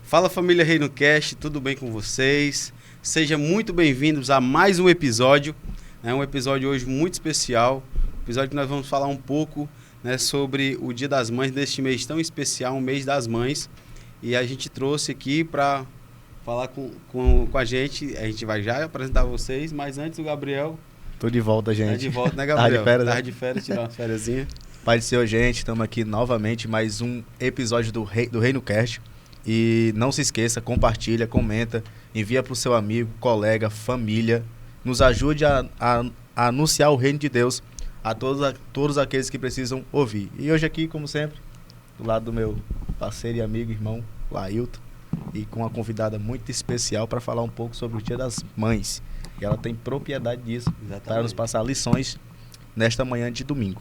Fala família Reino Cast, tudo bem com vocês? Sejam muito bem-vindos a mais um episódio, um episódio hoje muito especial, episódio que nós vamos falar um pouco, sobre o Dia das Mães deste mês tão especial, o mês das mães, e a gente trouxe aqui para falar com a gente vai já apresentar vocês, mas antes o Gabriel... Tô de volta, gente. Tá de volta, né, Gabriel? Tava de férias, tirar umas fériasinhas. Pai do Senhor, gente, estamos aqui novamente, mais um episódio do Reino Cast. E não se esqueça, compartilha, comenta, envia para o seu amigo, colega, família. Nos ajude a anunciar o reino de Deus a todos aqueles que precisam ouvir. E hoje aqui, como sempre, do lado do meu parceiro e amigo, irmão, Lailton, e com uma convidada muito especial para falar um pouco sobre o Dia das Mães. E ela tem propriedade disso, para nos passar lições nesta manhã de domingo.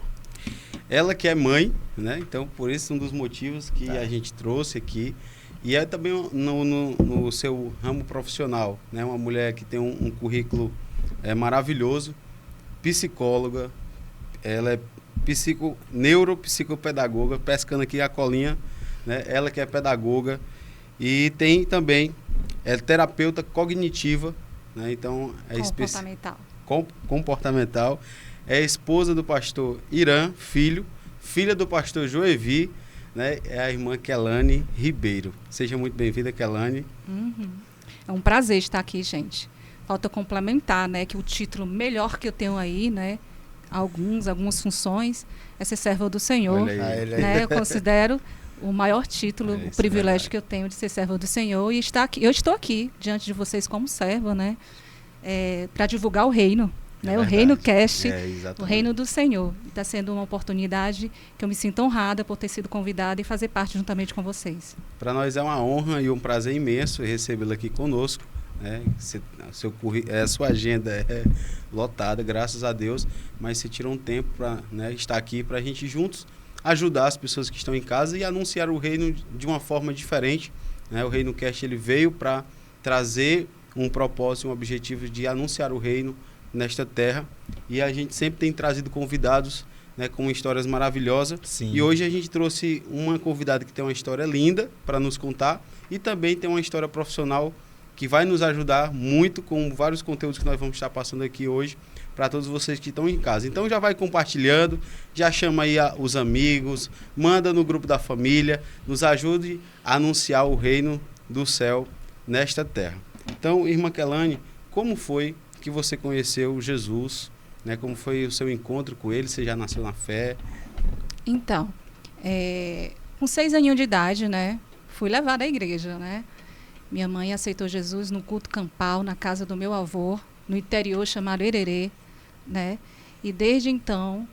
Ela que é mãe, Então, por isso, um dos motivos que a gente trouxe aqui. E é também no seu ramo profissional, Uma mulher que tem um currículo maravilhoso, psicóloga, ela é neuropsicopedagoga, pescando aqui a colinha, Ela que é pedagoga e tem também, terapeuta cognitiva, Então, é comportamental. É esposa do pastor Irã, filha do pastor Joevi, É a irmã Kelane Ribeiro. Seja muito bem-vinda, Kelane. É um prazer estar aqui, gente. Falta complementar, que o título melhor que eu tenho aí, algumas funções, é ser serva do Senhor. Eu considero o maior título, o privilégio que eu tenho de ser serva do Senhor e estar aqui. Eu estou aqui diante de vocês como serva, para divulgar o reino. O Reino Cast, o Reino do Senhor. Está sendo uma oportunidade que eu me sinto honrada por ter sido convidada e fazer parte juntamente com vocês. Para nós é uma honra e um prazer imenso recebê-la aqui conosco. A sua agenda é lotada, graças a Deus, mas você tirou um tempo para estar aqui para a gente juntos ajudar as pessoas que estão em casa e anunciar o reino de uma forma diferente. O Reino Cast ele veio para trazer um propósito, um objetivo de anunciar o reino nesta terra, e a gente sempre tem trazido convidados com histórias maravilhosas. Sim. E hoje a gente trouxe uma convidada que tem uma história linda para nos contar e também tem uma história profissional que vai nos ajudar muito com vários conteúdos que nós vamos estar passando aqui hoje para todos vocês que estão em casa. Então já vai compartilhando, já chama aí os amigos, manda no grupo da família, nos ajude a anunciar o reino do céu nesta terra. Então, irmã Kelane, como foi que você conheceu Jesus, Como foi o seu encontro com ele? Você já nasceu na fé? Então, com 6 aninhos de idade, fui levada à igreja, Minha mãe aceitou Jesus no culto campal, na casa do meu avô, no interior chamado Hererê, E desde então,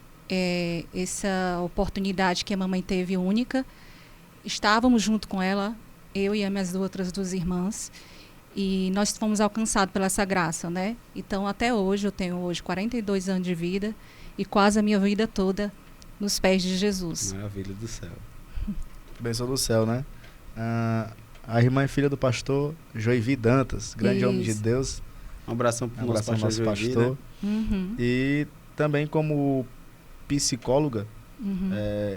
essa oportunidade que a mamãe teve única, estávamos junto com ela, eu e as minhas outras 2 irmãs, e nós fomos alcançados pela essa graça, Então, até hoje, eu tenho hoje 42 anos de vida e quase a minha vida toda nos pés de Jesus. Maravilha do céu. Bênção do céu, A irmã é filha do pastor Joevi Dantas, grande homem de Deus. Um abração para o nosso pastor. E também como psicóloga,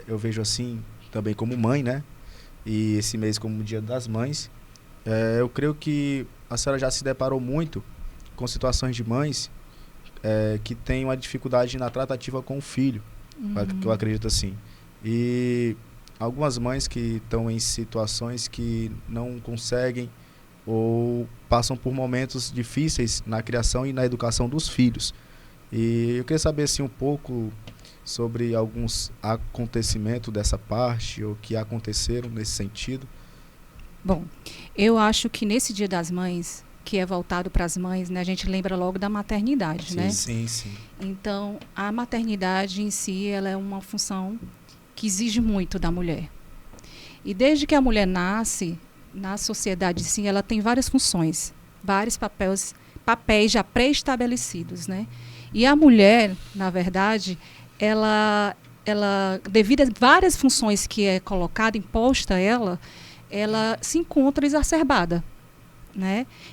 eu vejo assim, também como mãe, E esse mês como Dia das Mães. Eu creio que a senhora já se deparou muito com situações de mães que têm uma dificuldade na tratativa com o filho, que eu acredito assim. E algumas mães que estão em situações que não conseguem ou passam por momentos difíceis na criação e na educação dos filhos. E eu queria saber assim, um pouco sobre alguns acontecimentos dessa parte ou que aconteceram nesse sentido. Bom, eu acho que nesse Dia das Mães, que é voltado para as mães, a gente lembra logo da maternidade, Sim. Então, a maternidade em si, ela é uma função que exige muito da mulher. E desde que a mulher nasce, na sociedade sim, ela tem várias funções, vários papéis já pré-estabelecidos, E a mulher, na verdade, ela devido a várias funções que é colocada, imposta a ela se encontra exacerbada,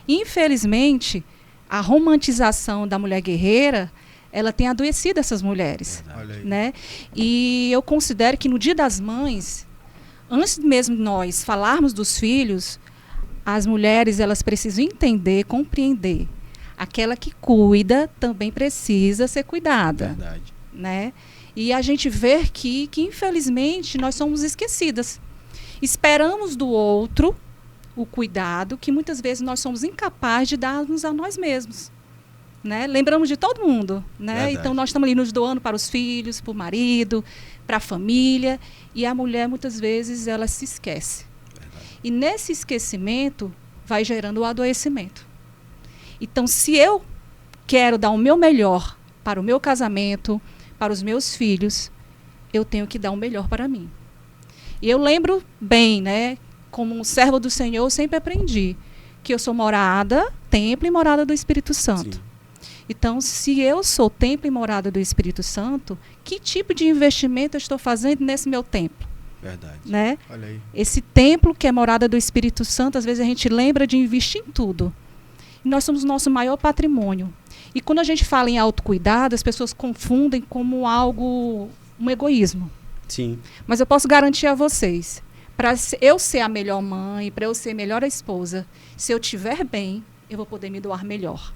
E, infelizmente, a romantização da mulher guerreira, ela tem adoecido essas mulheres, E eu considero que no Dia das Mães, antes mesmo de nós falarmos dos filhos, as mulheres, elas precisam entender, compreender. Aquela que cuida também precisa ser cuidada. Verdade. Né? E a gente vê que infelizmente, nós somos esquecidas. Esperamos do outro o cuidado que muitas vezes nós somos incapazes de darmos a nós mesmos. Né? Lembramos de todo mundo. Né? Então, nós estamos ali nos doando para os filhos, para o marido, para a família. E a mulher, muitas vezes, ela se esquece. Verdade. E nesse esquecimento, vai gerando o adoecimento. Então, se eu quero dar o meu melhor para o meu casamento, para os meus filhos, eu tenho que dar o melhor para mim. E eu lembro bem, né, como um servo do Senhor, eu sempre aprendi que eu sou morada, templo e morada do Espírito Santo. Sim. Então, se eu sou templo e morada do Espírito Santo, que tipo de investimento eu estou fazendo nesse meu templo? Verdade. Né? Olha aí. Esse templo que é morada do Espírito Santo, às vezes a gente lembra de investir em tudo. E nós somos o nosso maior patrimônio. E quando a gente fala em autocuidado, as pessoas confundem como algo, um egoísmo. Sim. Mas eu posso garantir a vocês, para eu ser a melhor mãe, para eu ser a melhor esposa, se eu estiver bem, eu vou poder me doar melhor.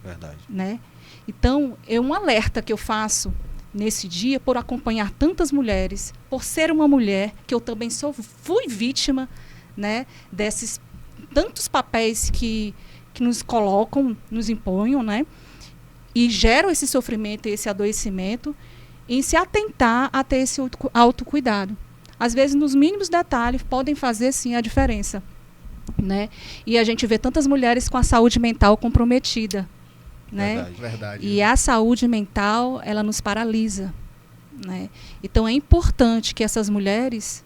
Verdade. Né? Então, é um alerta que eu faço nesse dia por acompanhar tantas mulheres, por ser uma mulher, que eu também fui vítima, né, desses tantos papéis que nos colocam, nos imponham, né? E geram esse sofrimento e esse adoecimento, em se atentar a ter esse autocuidado. Às vezes, nos mínimos detalhes, podem fazer, sim, a diferença. Né? E a gente vê tantas mulheres com a saúde mental comprometida. Né? Verdade. E a saúde mental, ela nos paralisa. Né? Então, é importante que essas mulheres,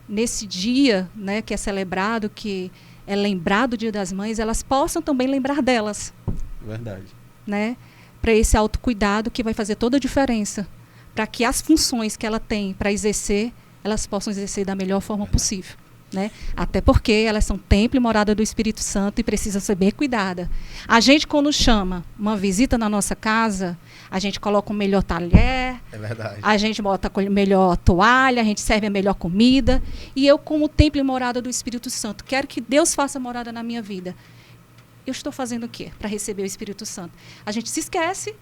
nesse dia, né, que é celebrado, que é lembrado o Dia das Mães, elas possam também lembrar delas. Verdade. Né? Para esse autocuidado que vai fazer toda a diferença. Para que as funções que ela tem para exercer, elas possam exercer da melhor forma possível. Né? Até porque elas são templo e morada do Espírito Santo e precisam ser bem cuidadas. A gente, quando chama uma visita na nossa casa, a gente coloca o melhor talher, a gente bota a melhor toalha, a gente serve a melhor comida. E eu, como templo e morada do Espírito Santo, quero que Deus faça morada na minha vida. Eu estou fazendo o quê para receber o Espírito Santo? A gente se esquece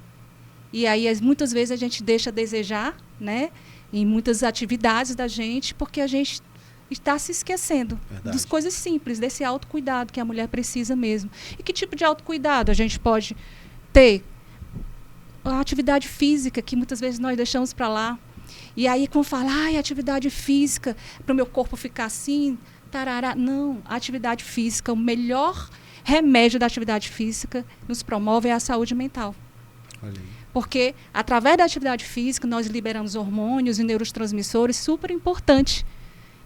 e aí muitas vezes a gente deixa a desejar, né, em muitas atividades da gente, porque a gente está se esquecendo das coisas simples, desse autocuidado que a mulher precisa mesmo. E que tipo de autocuidado a gente pode ter? A atividade física, que muitas vezes nós deixamos para lá. E aí, quando fala, atividade física, para o meu corpo ficar assim, tarará. Não, a atividade física, o melhor remédio da atividade física nos promove a saúde mental. Olha aí. Porque, através da atividade física, nós liberamos hormônios e neurotransmissores super importantes,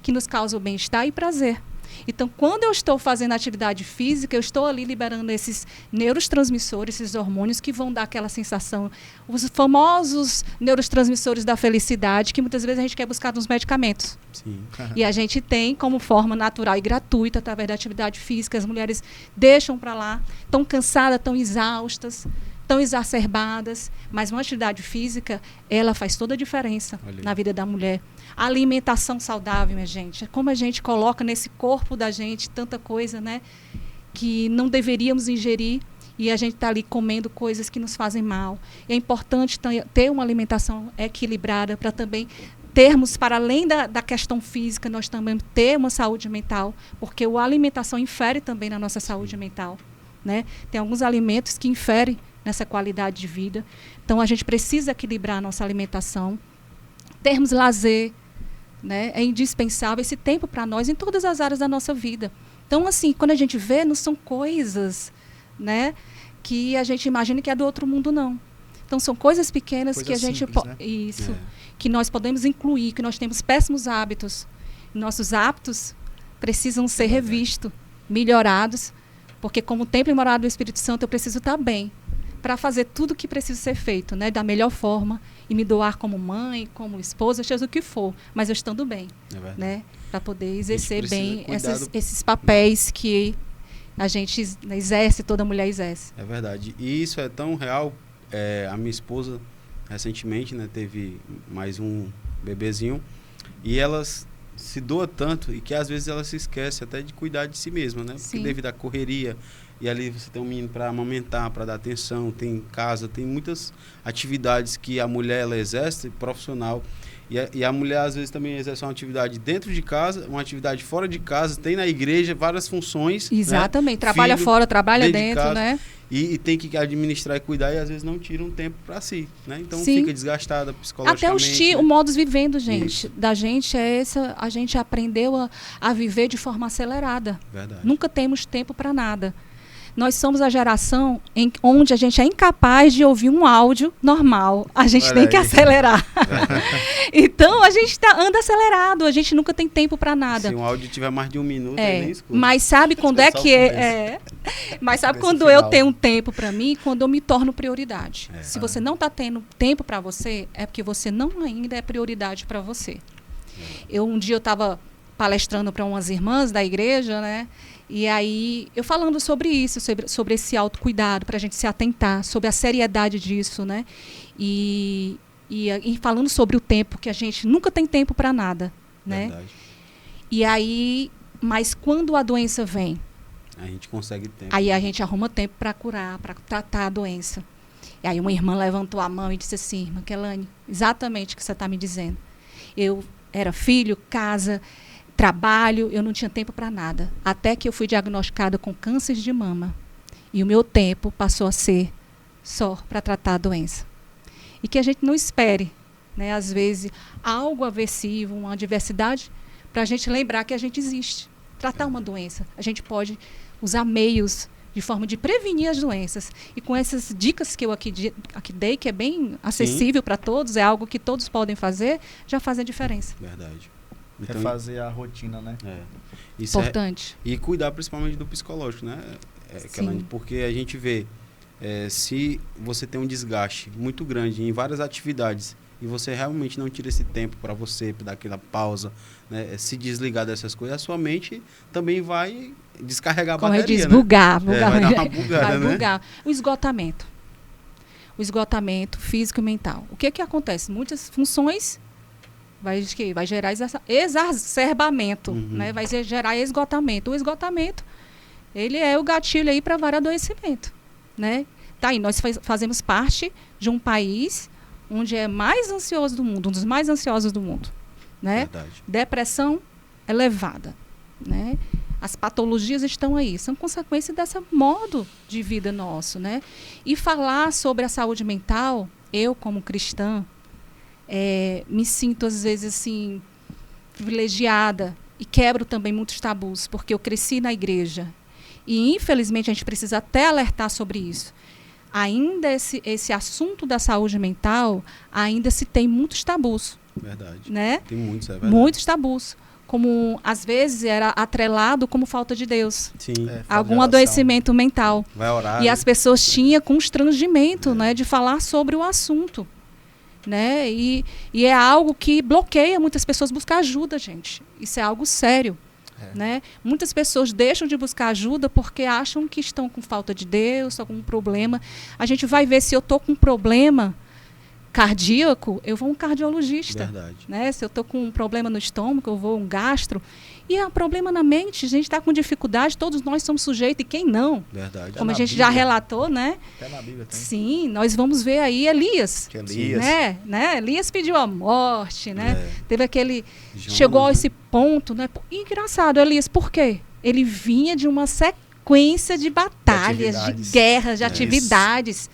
que nos causam bem-estar e prazer. Então, quando eu estou fazendo atividade física, eu estou ali liberando esses neurotransmissores, esses hormônios que vão dar aquela sensação, os famosos neurotransmissores da felicidade, que muitas vezes a gente quer buscar nos medicamentos. Sim. E a gente tem como forma natural e gratuita, através da atividade física, as mulheres deixam para lá, tão cansadas, tão exaustas, tão exacerbadas, mas uma atividade física, ela faz toda a diferença na vida da mulher. A alimentação saudável, minha gente, como a gente coloca nesse corpo da gente tanta coisa, né, que não deveríamos ingerir, e a gente está ali comendo coisas que nos fazem mal. É importante ter uma alimentação equilibrada para também termos, para além da questão física, nós também ter uma saúde mental, porque a alimentação infere também na nossa saúde mental. Né? Tem alguns alimentos que inferem nessa qualidade de vida. Então, a gente precisa equilibrar a nossa alimentação. Termos lazer, né? É indispensável esse tempo para nós em todas as áreas da nossa vida. Então, assim, quando a gente vê, não são coisas, né, que a gente imagina que é do outro mundo, não. Então, são coisas pequenas que a gente... Simples, né? Isso. Que nós podemos incluir, que nós temos péssimos hábitos. Nossos hábitos precisam ser revistos, melhorados, porque como templo e morada do Espírito Santo, eu preciso estar bem para fazer tudo o que precisa ser feito, né, da melhor forma, e me doar como mãe, como esposa, seja o que for, mas eu estando bem, né, para poder exercer bem esses papéis que a gente exerce, toda mulher exerce. É verdade. E isso é tão real. A minha esposa, recentemente, né, teve mais um bebezinho, e elas se doa tanto e que às vezes ela se esquece até de cuidar de si mesma, né? Porque Sim. devido à correria, e ali você tem um menino para amamentar, para dar atenção, tem casa, tem muitas atividades que a mulher ela exerce, profissional. E a mulher às vezes também exerce uma atividade dentro de casa, uma atividade fora de casa, tem na igreja várias funções. Exatamente, né? Trabalha Filho, fora, trabalha de dentro, casa, né? E tem que administrar e cuidar e às vezes não tira um tempo para si, né? Então Sim. fica desgastada psicologicamente. Até o né? o modus vivendo, gente, Isso. da gente é essa, a gente aprendeu a viver de forma acelerada. Verdade. Nunca temos tempo para nada. Nós somos a geração onde a gente é incapaz de ouvir um áudio normal. A gente Olha tem que aí. acelerar. Então, a gente anda acelerado. A gente nunca tem tempo para nada. Se um áudio tiver mais de 1 minuto, ele nem escuta. Mas sabe quando é Só o que Mas sabe Começo quando eu final. tenho um tempo para mim? Quando eu me torno prioridade. É. Se você não está tendo tempo para você, é porque você não ainda é prioridade para você. Um dia eu estava palestrando para umas irmãs da igreja, né? E aí, eu falando sobre isso, sobre esse autocuidado, para a gente se atentar, sobre a seriedade disso, né? E falando sobre o tempo, que a gente nunca tem tempo para nada, né? Verdade. E aí, mas quando a doença vem, A gente consegue tempo. aí a gente arruma tempo para curar, para tratar a doença. E aí uma irmã levantou a mão e disse assim: irmã Kelane, exatamente o que você está me dizendo. Eu era filho, casa, trabalho, eu não tinha tempo para nada. Até que eu fui diagnosticada com câncer de mama. E o meu tempo passou a ser só para tratar a doença. E que a gente não espere, né, às vezes, algo aversivo, uma adversidade, para a gente lembrar que a gente existe. Tratar uma doença. A gente pode usar meios de forma de prevenir as doenças. E com essas dicas que eu aqui dei, que é bem acessível para todos, é algo que todos podem fazer, já faz a diferença. Verdade. Refazer a rotina, né? Isso Importante. E cuidar principalmente do psicológico, né? Sim. Porque a gente vê, se você tem um desgaste muito grande em várias atividades e você realmente não tira esse tempo para você, para dar aquela pausa, né? Se desligar dessas coisas, a sua mente também vai descarregar a Como eu bateria, disse, né? bugar. Vai dar uma bugada, Vai né? bugar. O esgotamento físico e mental. O que acontece? Muitas funções vai gerar exacerbamento, Uhum. né? Vai gerar esgotamento. O esgotamento, ele é o gatilho aí para vários adoecimentos, né? Tá aí, nós fazemos parte de um país onde é mais ansioso do mundo, um dos mais ansiosos do mundo, né? Verdade. Depressão elevada, né? As patologias estão aí, são consequência desse modo de vida nosso, né? E falar sobre a saúde mental, eu como cristã, me sinto às vezes assim privilegiada e quebro também muitos tabus, porque eu cresci na igreja e infelizmente a gente precisa até alertar sobre isso. Ainda esse assunto da saúde mental, ainda se tem muitos tabus, Verdade. né? Tem muitos, é verdade. Muitos tabus, como às vezes era atrelado como falta de Deus, Sim. algum adoecimento mental. Vai orar. E as pessoas tinham constrangimento, né, de falar sobre o assunto, né? E é algo que bloqueia muitas pessoas buscar ajuda, gente. Isso é algo sério, né? Muitas pessoas deixam de buscar ajuda porque acham que estão com falta de Deus, algum problema. A gente vai ver se eu estou com um problema cardíaco, eu vou a um cardiologista. Verdade. Né? Se eu estou com um problema no estômago, eu vou a um gastro. E é um problema na mente, a gente está com dificuldade, todos nós somos sujeitos, e quem não? Verdade. Como a na gente já Bíblia. relatou, né? Até na Bíblia tem. Sim, nós vamos ver aí Elias. Que Elias. Né? Elias pediu a morte, né? Teve aquele... Jonas, chegou a né? esse ponto, né? E engraçado, Elias, por quê? Ele vinha de uma sequência de batalhas, de atividades. guerras, de Isso. atividades.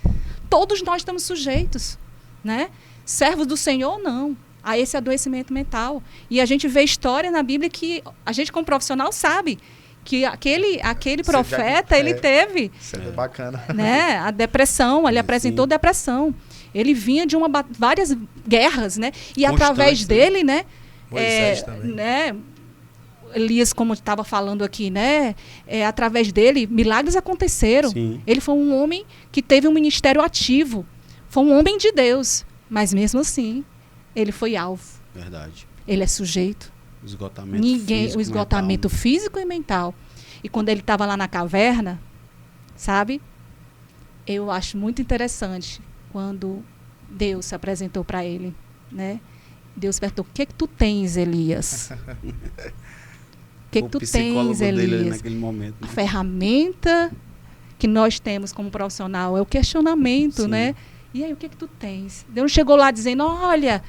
Todos nós estamos sujeitos, né? Servos do Senhor, não. A esse adoecimento mental. E a gente vê história na Bíblia que a gente, como profissional, sabe que aquele Você profeta, já- ele teve, Isso é bacana. né, a depressão, ele Sim. apresentou depressão. Ele vinha de várias guerras, né? E Constantes, através né? dele, né? Moisés também. Né? Elias, como estava falando aqui, né? Através dele, milagres aconteceram. Sim. Ele foi um homem que teve um ministério ativo. Foi um homem de Deus. Mas mesmo assim, ele foi alvo. Verdade. Ele é sujeito. O esgotamento O físico, esgotamento mental, físico e mental. E quando ele estava lá na caverna, sabe? Eu acho muito interessante quando Deus se apresentou para ele, né? Deus perguntou, o que tu tens, Elias? O que tu tens, Elias? Naquele momento, né? A ferramenta que nós temos como profissional é o questionamento, né? E aí, o que tu tens? Deus não chegou lá dizendo, olha,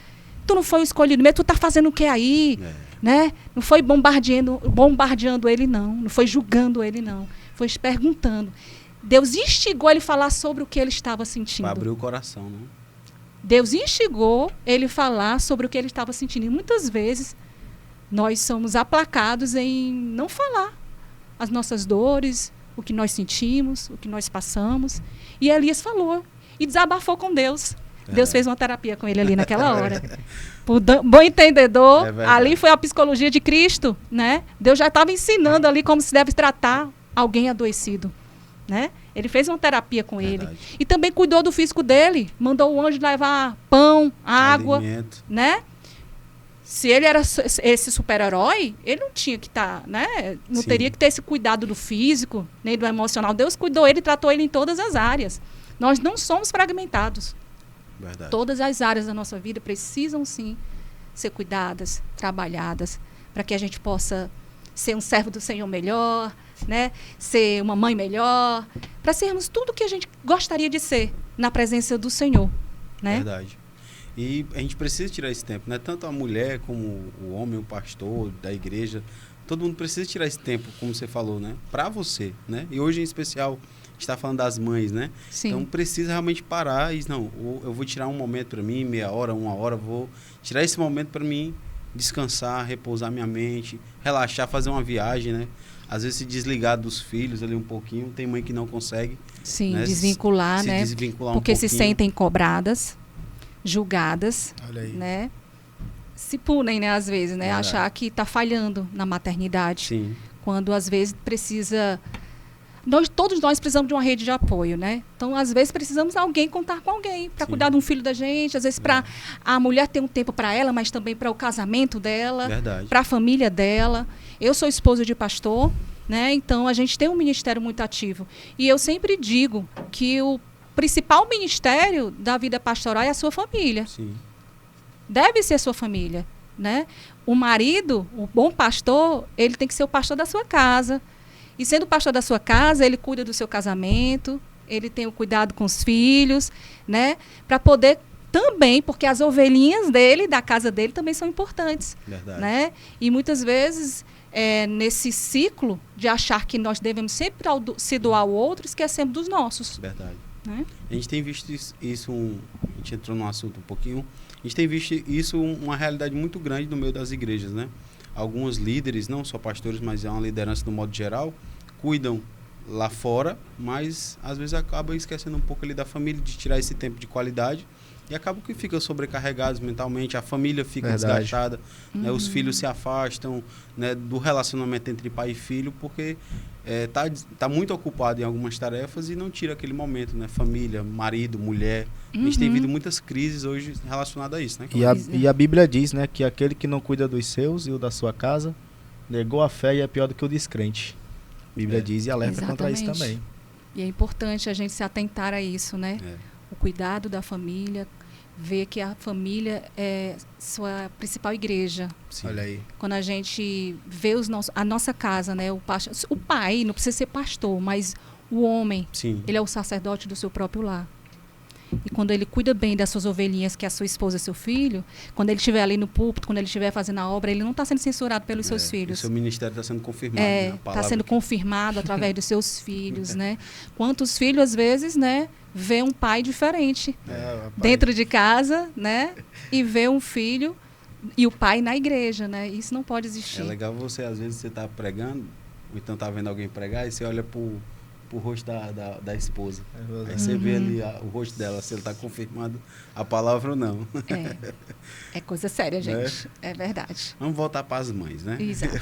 tu não foi o escolhido mesmo, tu tá fazendo o que aí? Né? Não foi bombardeando ele, não. Não foi julgando ele, não. Foi perguntando. Deus instigou ele a falar sobre o que ele estava sentindo. Para abrir o coração, né? Deus instigou ele a falar sobre o que ele estava sentindo. E muitas vezes nós somos aplacados em não falar as nossas dores, o que nós sentimos, o que nós passamos. E Elias falou e desabafou com Deus. Deus fez uma terapia com ele ali naquela hora. Por bom entendedor, ali foi a psicologia de Cristo, né? Deus já estava ensinando ali como se deve tratar alguém adoecido, né? Ele fez uma terapia com ele. E também cuidou do físico dele. Mandou o anjo levar pão, água, alimento, né? Se ele era esse super-herói, ele não tinha que estar, né? Não teria que ter esse cuidado do físico, nem do emocional. Deus cuidou ele, tratou ele em todas as áreas. Nós não somos fragmentados. Verdade. Todas as áreas da nossa vida precisam, sim, ser cuidadas, trabalhadas, para que a gente possa ser um servo do Senhor melhor, né? Ser uma mãe melhor, para sermos tudo o que a gente gostaria de ser na presença do Senhor, né? Verdade. E a gente precisa tirar esse tempo, né? Tanto a mulher como o homem, o pastor da igreja, todo mundo precisa tirar esse tempo, como você falou, né? Para você, né? E hoje, em especial, a gente está falando das mães, né? Sim. Então, precisa realmente parar e, não, eu vou tirar um momento para mim, meia hora, uma hora, vou tirar esse momento para mim descansar, repousar minha mente, relaxar, fazer uma viagem, né? Às vezes se desligar dos filhos ali um pouquinho, tem mãe que não consegue. Sim, né? desvincular, né? Desvincular porque um pouquinho. se sentem cobradas, julgadas, Olha aí. né? Se punem, né, às vezes, né? Achar que está falhando na maternidade. Sim. Quando às vezes precisa... Todos nós precisamos de uma rede de apoio, né? Então, às vezes, precisamos de alguém, contar com alguém para cuidar de um filho da gente. Às vezes, para a mulher ter um tempo para ela, mas também para o casamento dela, para a família dela. Eu sou esposa de pastor, né? Então, a gente tem um ministério muito ativo. E eu sempre digo que o principal ministério da vida pastoral é a sua família. Sim. Deve ser a sua família, né? O marido, o bom pastor, ele tem que ser o pastor da sua casa. E sendo pastor da sua casa, ele cuida do seu casamento, ele tem o cuidado com os filhos, né? Para poder também, porque as ovelhinhas dele, da casa dele, também são importantes. Verdade. Né? E muitas vezes, nesse ciclo de achar que nós devemos sempre se doar ao outro, esquecemos dos nossos. Verdade. Né? A gente tem visto isso, a gente entrou num assunto um pouquinho, a gente tem visto isso uma realidade muito grande no meio das igrejas, né? Alguns líderes, não só pastores, mas é uma liderança no modo geral, cuidam lá fora, mas às vezes acabam esquecendo um pouco ali da família, de tirar esse tempo de qualidade e acabam que ficam sobrecarregados mentalmente, a família fica desgastada, né? Os filhos se afastam, né, do relacionamento entre pai e filho, porque tá muito ocupado em algumas tarefas e não tira aquele momento, né? Família, marido, mulher. A gente tem visto muitas crises hoje relacionadas a isso, né? E a Bíblia diz, né, que aquele que não cuida dos seus e o da sua casa negou a fé e é pior do que o descrente. A Bíblia diz e alerta contra isso também. E é importante a gente se atentar a isso, né? O cuidado da família, ver que a família é sua principal igreja. Sim. Olha aí. Quando a gente vê a nossa casa, né? O pai não precisa ser pastor, mas o homem, Sim. ele é o sacerdote do seu próprio lar. E quando ele cuida bem das suas ovelhinhas, que é a sua esposa e seu filho, quando ele estiver ali no púlpito, quando ele estiver fazendo a obra, ele não está sendo censurado pelos seus filhos. O seu ministério está sendo confirmado. Está sendo confirmado através dos seus filhos, né? Quantos filhos, às vezes, né, vê um pai diferente dentro de casa, né? E vê um filho e o pai na igreja, né? Isso não pode existir. É legal você, às vezes, você está pregando, ou então está vendo alguém pregar, e você olha pro rosto da esposa. Aí você vê ali o rosto dela, se ele está confirmando a palavra ou não. É coisa séria, gente. É verdade. Vamos voltar para as mães, né? Exato.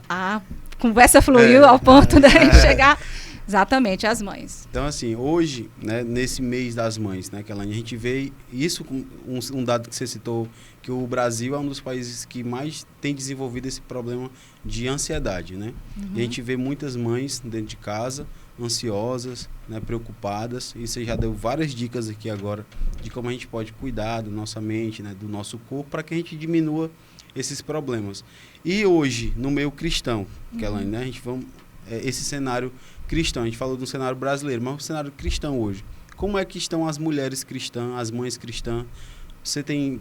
A conversa fluiu ao ponto da gente chegar exatamente às mães. Então, assim, hoje, né, nesse mês das mães, né, Kelane, a gente vê isso, um dado que você citou, que o Brasil é um dos países que mais tem desenvolvido esse problema de ansiedade, né? E a gente vê muitas mães dentro de casa, ansiosas, né, preocupadas. E você já deu várias dicas aqui agora de como a gente pode cuidar da nossa mente, né, do nosso corpo, para que a gente diminua esses problemas. E hoje, no meio cristão, Kelane, né, a gente esse cenário cristão, a gente falou do cenário brasileiro, mas o cenário cristão hoje, como é que estão as mulheres cristãs, as mães cristãs? Você tem...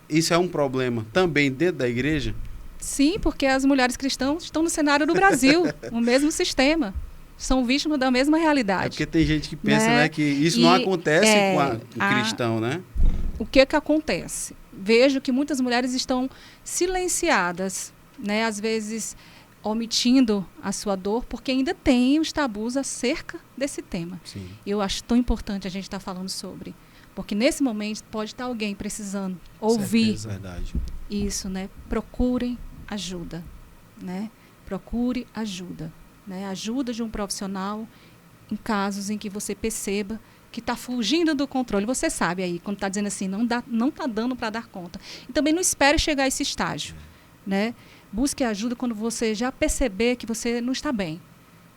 isso é um problema também dentro da igreja? Sim, porque as mulheres cristãs estão no cenário do Brasil, o mesmo sistema. São vítimas da mesma realidade. É porque tem gente que pensa, né, que isso não acontece com o cristão, né? O que acontece? Vejo que muitas mulheres estão silenciadas, né, às vezes omitindo a sua dor, porque ainda tem os tabus acerca desse tema. Sim. Eu acho tão importante a gente estar falando sobre. Porque nesse momento pode estar alguém precisando ouvir isso, né? Procurem ajuda, né? Procure ajuda, né? Ajuda de um profissional em casos em que você perceba que está fugindo do controle. Você sabe aí, quando está dizendo assim, não está dando para dar conta. E também não espere chegar a esse estágio, né? Busque ajuda quando você já perceber que você não está bem,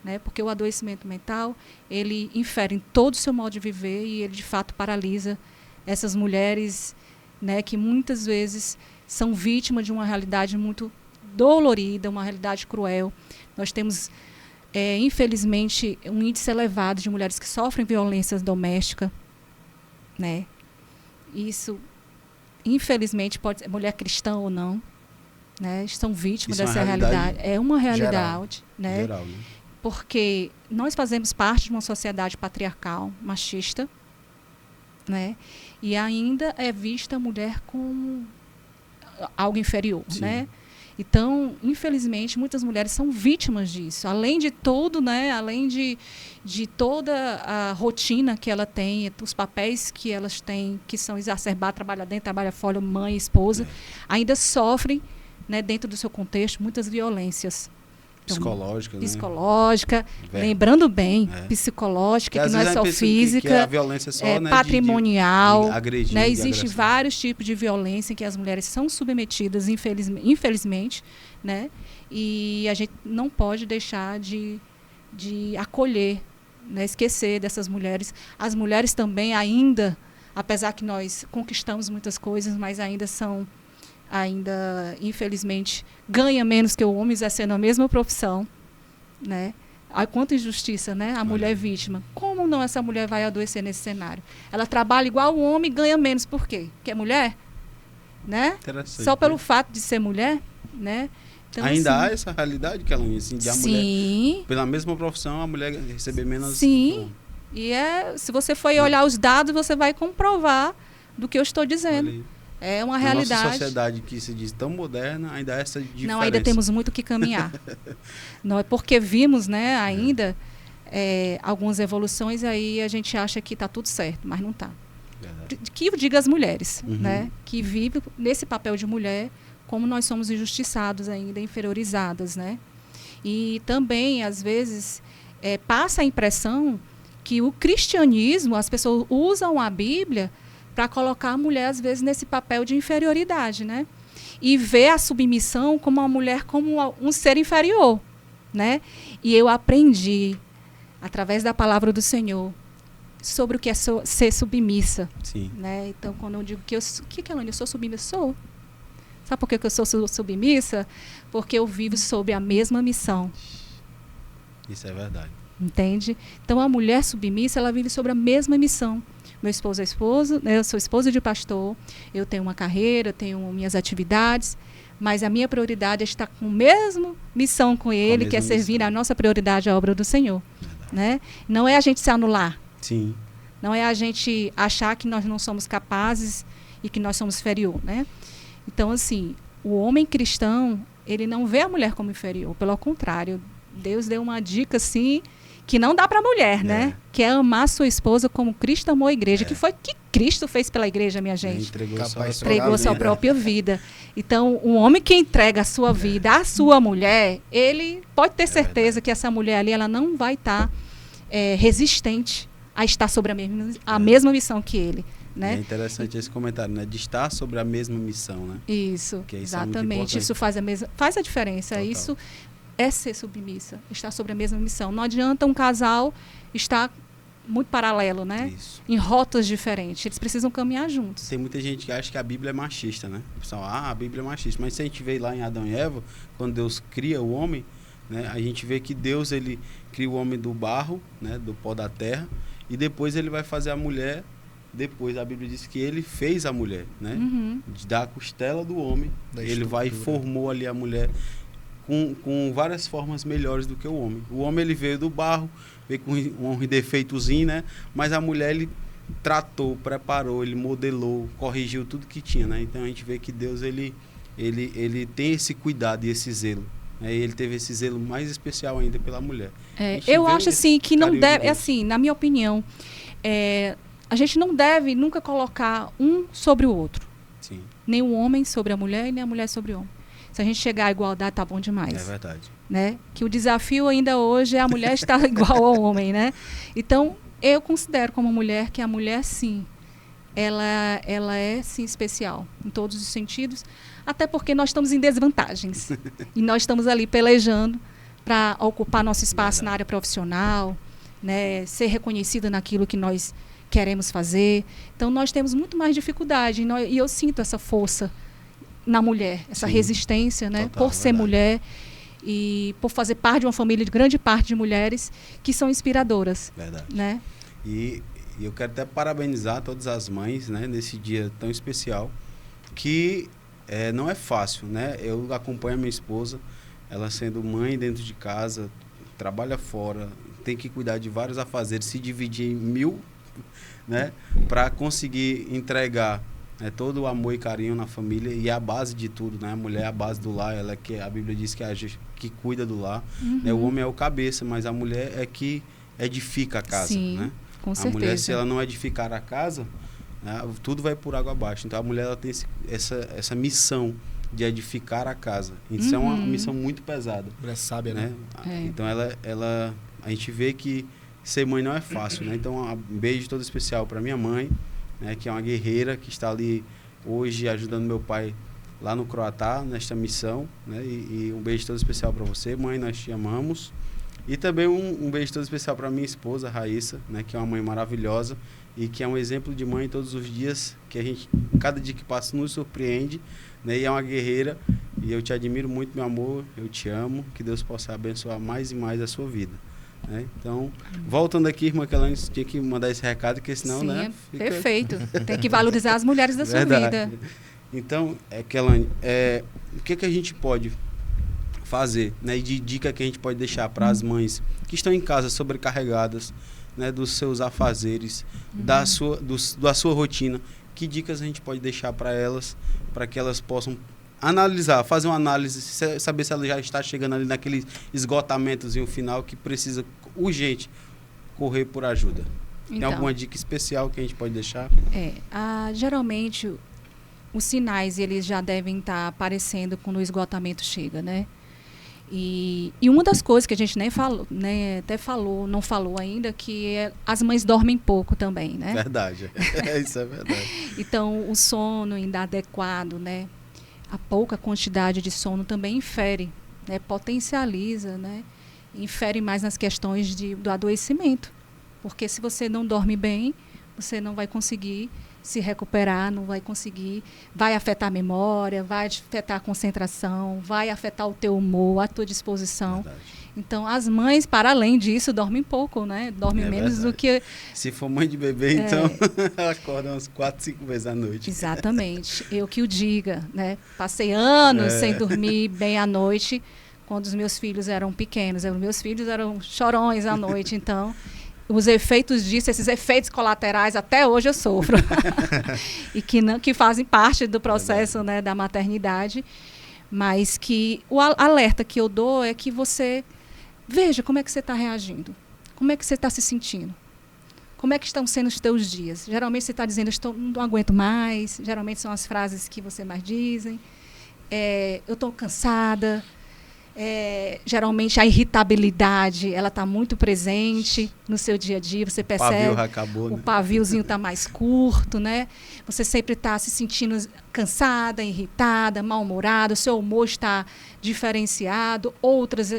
né? Porque o adoecimento mental, ele infere em todo o seu modo de viver e ele, de fato, paralisa essas mulheres, né, que muitas vezes são vítimas de uma realidade muito dolorida, uma realidade cruel. Nós temos, infelizmente, um índice elevado de mulheres que sofrem violência doméstica, né? Isso, infelizmente, pode ser mulher cristã ou não, né? São vítimas dessa realidade. É uma realidade, né? Geral, né? Porque nós fazemos parte de uma sociedade patriarcal, machista, né? E ainda é vista a mulher como algo inferior, Sim. né? Então, infelizmente, muitas mulheres são vítimas disso. Além de todo, né? Além de toda a rotina que ela tem, os papéis que elas têm, que são exacerbados, trabalha dentro, trabalha fora, mãe, esposa, ainda sofrem, né, dentro do seu contexto, muitas violências. Psicológica, né? Psicológica, lembrando bem, psicológica, que não é só física, que a violência é só, né, patrimonial, de agredir, né? Existem vários tipos de violência em que as mulheres são submetidas, infelizmente, né? E a gente não pode deixar de acolher, né? Esquecer dessas mulheres. As mulheres também ainda, apesar que nós conquistamos muitas coisas, mas ainda infelizmente, ganha menos que o homem exercendo a mesma profissão, né? Há quanta injustiça, né? A mulher vítima. Como não essa mulher vai adoecer nesse cenário? Ela trabalha igual o homem e ganha menos. Por quê? Porque é mulher? Né? Só pelo fato de ser mulher, né? Então, ainda assim, há essa realidade, que ela assim, de a sim, mulher, pela mesma profissão, a mulher receber menos. Sim. E se você for olhar os dados, você vai comprovar do que eu estou dizendo. É uma realidade. Nossa sociedade que se diz tão moderna, ainda há essa diferença. Não, ainda temos muito que caminhar. Não é porque vimos, né, ainda algumas evoluções, aí a gente acha que está tudo certo, mas não está. Que diga as mulheres, né, que vivem nesse papel de mulher, como nós somos injustiçados ainda, inferiorizadas, né? E também, às vezes, passa a impressão que o cristianismo, as pessoas usam a Bíblia para colocar a mulher, às vezes, nesse papel de inferioridade, né? E ver a submissão como uma mulher como um ser inferior, né? E eu aprendi, através da palavra do Senhor, sobre o que é ser submissa. Sim. Né? Então, quando eu digo que eu sou submissa, sou. Sabe por que eu sou submissa? Porque eu vivo sob a mesma missão. Isso é verdade. Entende? Então, a mulher submissa, ela vive sobre a mesma missão. Meu esposo é esposo, né? Eu sou esposa de pastor, eu tenho uma carreira, eu tenho minhas atividades, mas a minha prioridade é estar com a mesma missão com ele, que é servir a nossa prioridade à obra do Senhor. Né? Não é a gente se anular. Sim. Não é a gente achar que nós não somos capazes e que nós somos inferior, né? Então, assim, o homem cristão, ele não vê a mulher como inferior, pelo contrário, Deus deu uma dica, assim, que não dá para a mulher, né? Que é amar sua esposa como Cristo amou a igreja. Que foi que Cristo fez pela igreja, minha gente? Entregou sua própria vida. Então, um homem que entrega a sua vida à sua mulher, ele pode ter certeza que essa mulher ali, ela não vai estar resistente a estar sobre a mesma missão que ele. Né? É interessante esse comentário, né? De estar sobre a mesma missão, né? Isso, exatamente. Isso faz a diferença. Total. Isso é ser submissa, estar sobre a mesma missão. Não adianta um casal estar muito paralelo, né? Isso. Em rotas diferentes. Eles precisam caminhar juntos. Tem muita gente que acha que a Bíblia é machista, né? O pessoal, a Bíblia é machista. Mas se a gente vê lá em Adão e Eva, quando Deus cria o homem, né? A gente vê que Deus, ele cria o homem do barro, né? Do pó da terra, e depois ele vai fazer a mulher. Depois a Bíblia diz que ele fez a mulher, né? Da costela do homem, ele vai e formou ali a mulher com várias formas melhores do que o homem. O homem, ele veio do barro, veio com um defeitozinho, né? Mas a mulher, ele tratou, preparou, ele modelou, corrigiu tudo que tinha, né? Então a gente vê que Deus, ele tem esse cuidado e esse zelo. Né? E ele teve esse zelo mais especial ainda pela mulher. Eu acho assim que não deve, assim, na minha opinião, a gente não deve nunca colocar um sobre o outro. Sim. Nem o homem sobre a mulher e nem a mulher sobre o homem. Se a gente chegar à igualdade, tá bom demais. É verdade. Né? Que o desafio ainda hoje é a mulher estar igual ao homem, né? Então, eu considero como mulher que a mulher, sim, ela é, sim, especial em todos os sentidos, até porque nós estamos em desvantagens. E nós estamos ali pelejando para ocupar nosso espaço na área profissional, né? Ser reconhecida naquilo que nós queremos fazer. Então, nós temos muito mais dificuldade. E eu sinto essa força na mulher, essa resistência, né? Total, por ser mulher e por fazer parte de uma família de grande parte de mulheres que são inspiradoras. Verdade. Né? E eu quero até parabenizar todas as mães, né? Nesse dia tão especial, que não é fácil, né? Eu acompanho a minha esposa, ela sendo mãe dentro de casa, trabalha fora, tem que cuidar de vários afazeres, se dividir em 1000, né? Para conseguir entregar todo o amor e carinho na família, e a base de tudo, né? A mulher é a base do lar, ela a Bíblia diz que que cuida do lar, né? O homem é o cabeça, mas a mulher é que edifica a casa. Sim, né? Com certeza. A mulher, se ela não edificar a casa, né? Tudo vai por água abaixo. Então a mulher, ela tem essa missão de edificar a casa. Isso é uma missão muito pesada. Mulher sábia, né? Então a gente vê que ser mãe não é fácil, né? Então um beijo todo especial para minha mãe, né, que é uma guerreira, que está ali hoje ajudando meu pai lá no Croatá, nesta missão, né? E um beijo todo especial para você, mãe, nós te amamos. E também um beijo todo especial para minha esposa, Raíssa, né, que é uma mãe maravilhosa e que é um exemplo de mãe todos os dias, que a gente, cada dia que passa, nos surpreende, né? E é uma guerreira, e eu te admiro muito, meu amor, eu te amo, que Deus possa abençoar mais e mais a sua vida. Né? Então, voltando aqui, irmã Kelane, tinha que mandar esse recado, porque senão, sim, né? Fica... Perfeito. Tem que valorizar as mulheres da sua vida. Então, Kelane, o que a gente pode fazer, né? E de dica que a gente pode deixar para as mães que estão em casa sobrecarregadas, né? Dos seus afazeres, da sua rotina, que dicas a gente pode deixar para elas, para que elas possam analisar, fazer uma análise, saber se ela já está chegando ali naquele esgotamentozinho final que precisa urgente correr por ajuda. Então, tem alguma dica especial que a gente pode deixar? Geralmente os sinais, eles já devem estar aparecendo quando o esgotamento chega, né? E uma das coisas que a gente nem falou, né, até não falou ainda, que as mães dormem pouco também, né? Verdade, isso é verdade. Então, o sono inadequado, né? A pouca quantidade de sono também infere, né? Potencializa, né? Infere mais nas questões do adoecimento. Porque se você não dorme bem, você não vai conseguir se recuperar, vai afetar a memória, vai afetar a concentração, vai afetar o teu humor, a tua disposição. Verdade. Então, as mães, para além disso, dormem pouco, né? Dormem menos do que... Se for mãe de bebê, então, ela acorda umas 4, 5 vezes à noite. Exatamente. Eu que o diga, né? Passei anos sem dormir bem à noite, quando os meus filhos eram pequenos. Os meus filhos eram chorões à noite, então... Os efeitos disso, esses efeitos colaterais, até hoje eu sofro. E que fazem parte do processo, né, da maternidade. Mas que o alerta que eu dou é que você veja como é que você está reagindo. Como é que você está se sentindo. Como é que estão sendo os teus dias. Geralmente você está dizendo, não aguento mais. Geralmente são as frases que você mais dizem. Eu estou cansada. Geralmente a irritabilidade, ela está muito presente no seu dia a dia, você percebe, pavio acabou, o né? paviozinho está mais curto, né? Você sempre está se sentindo cansada, irritada, mal-humorada, o seu humor está diferenciado, outras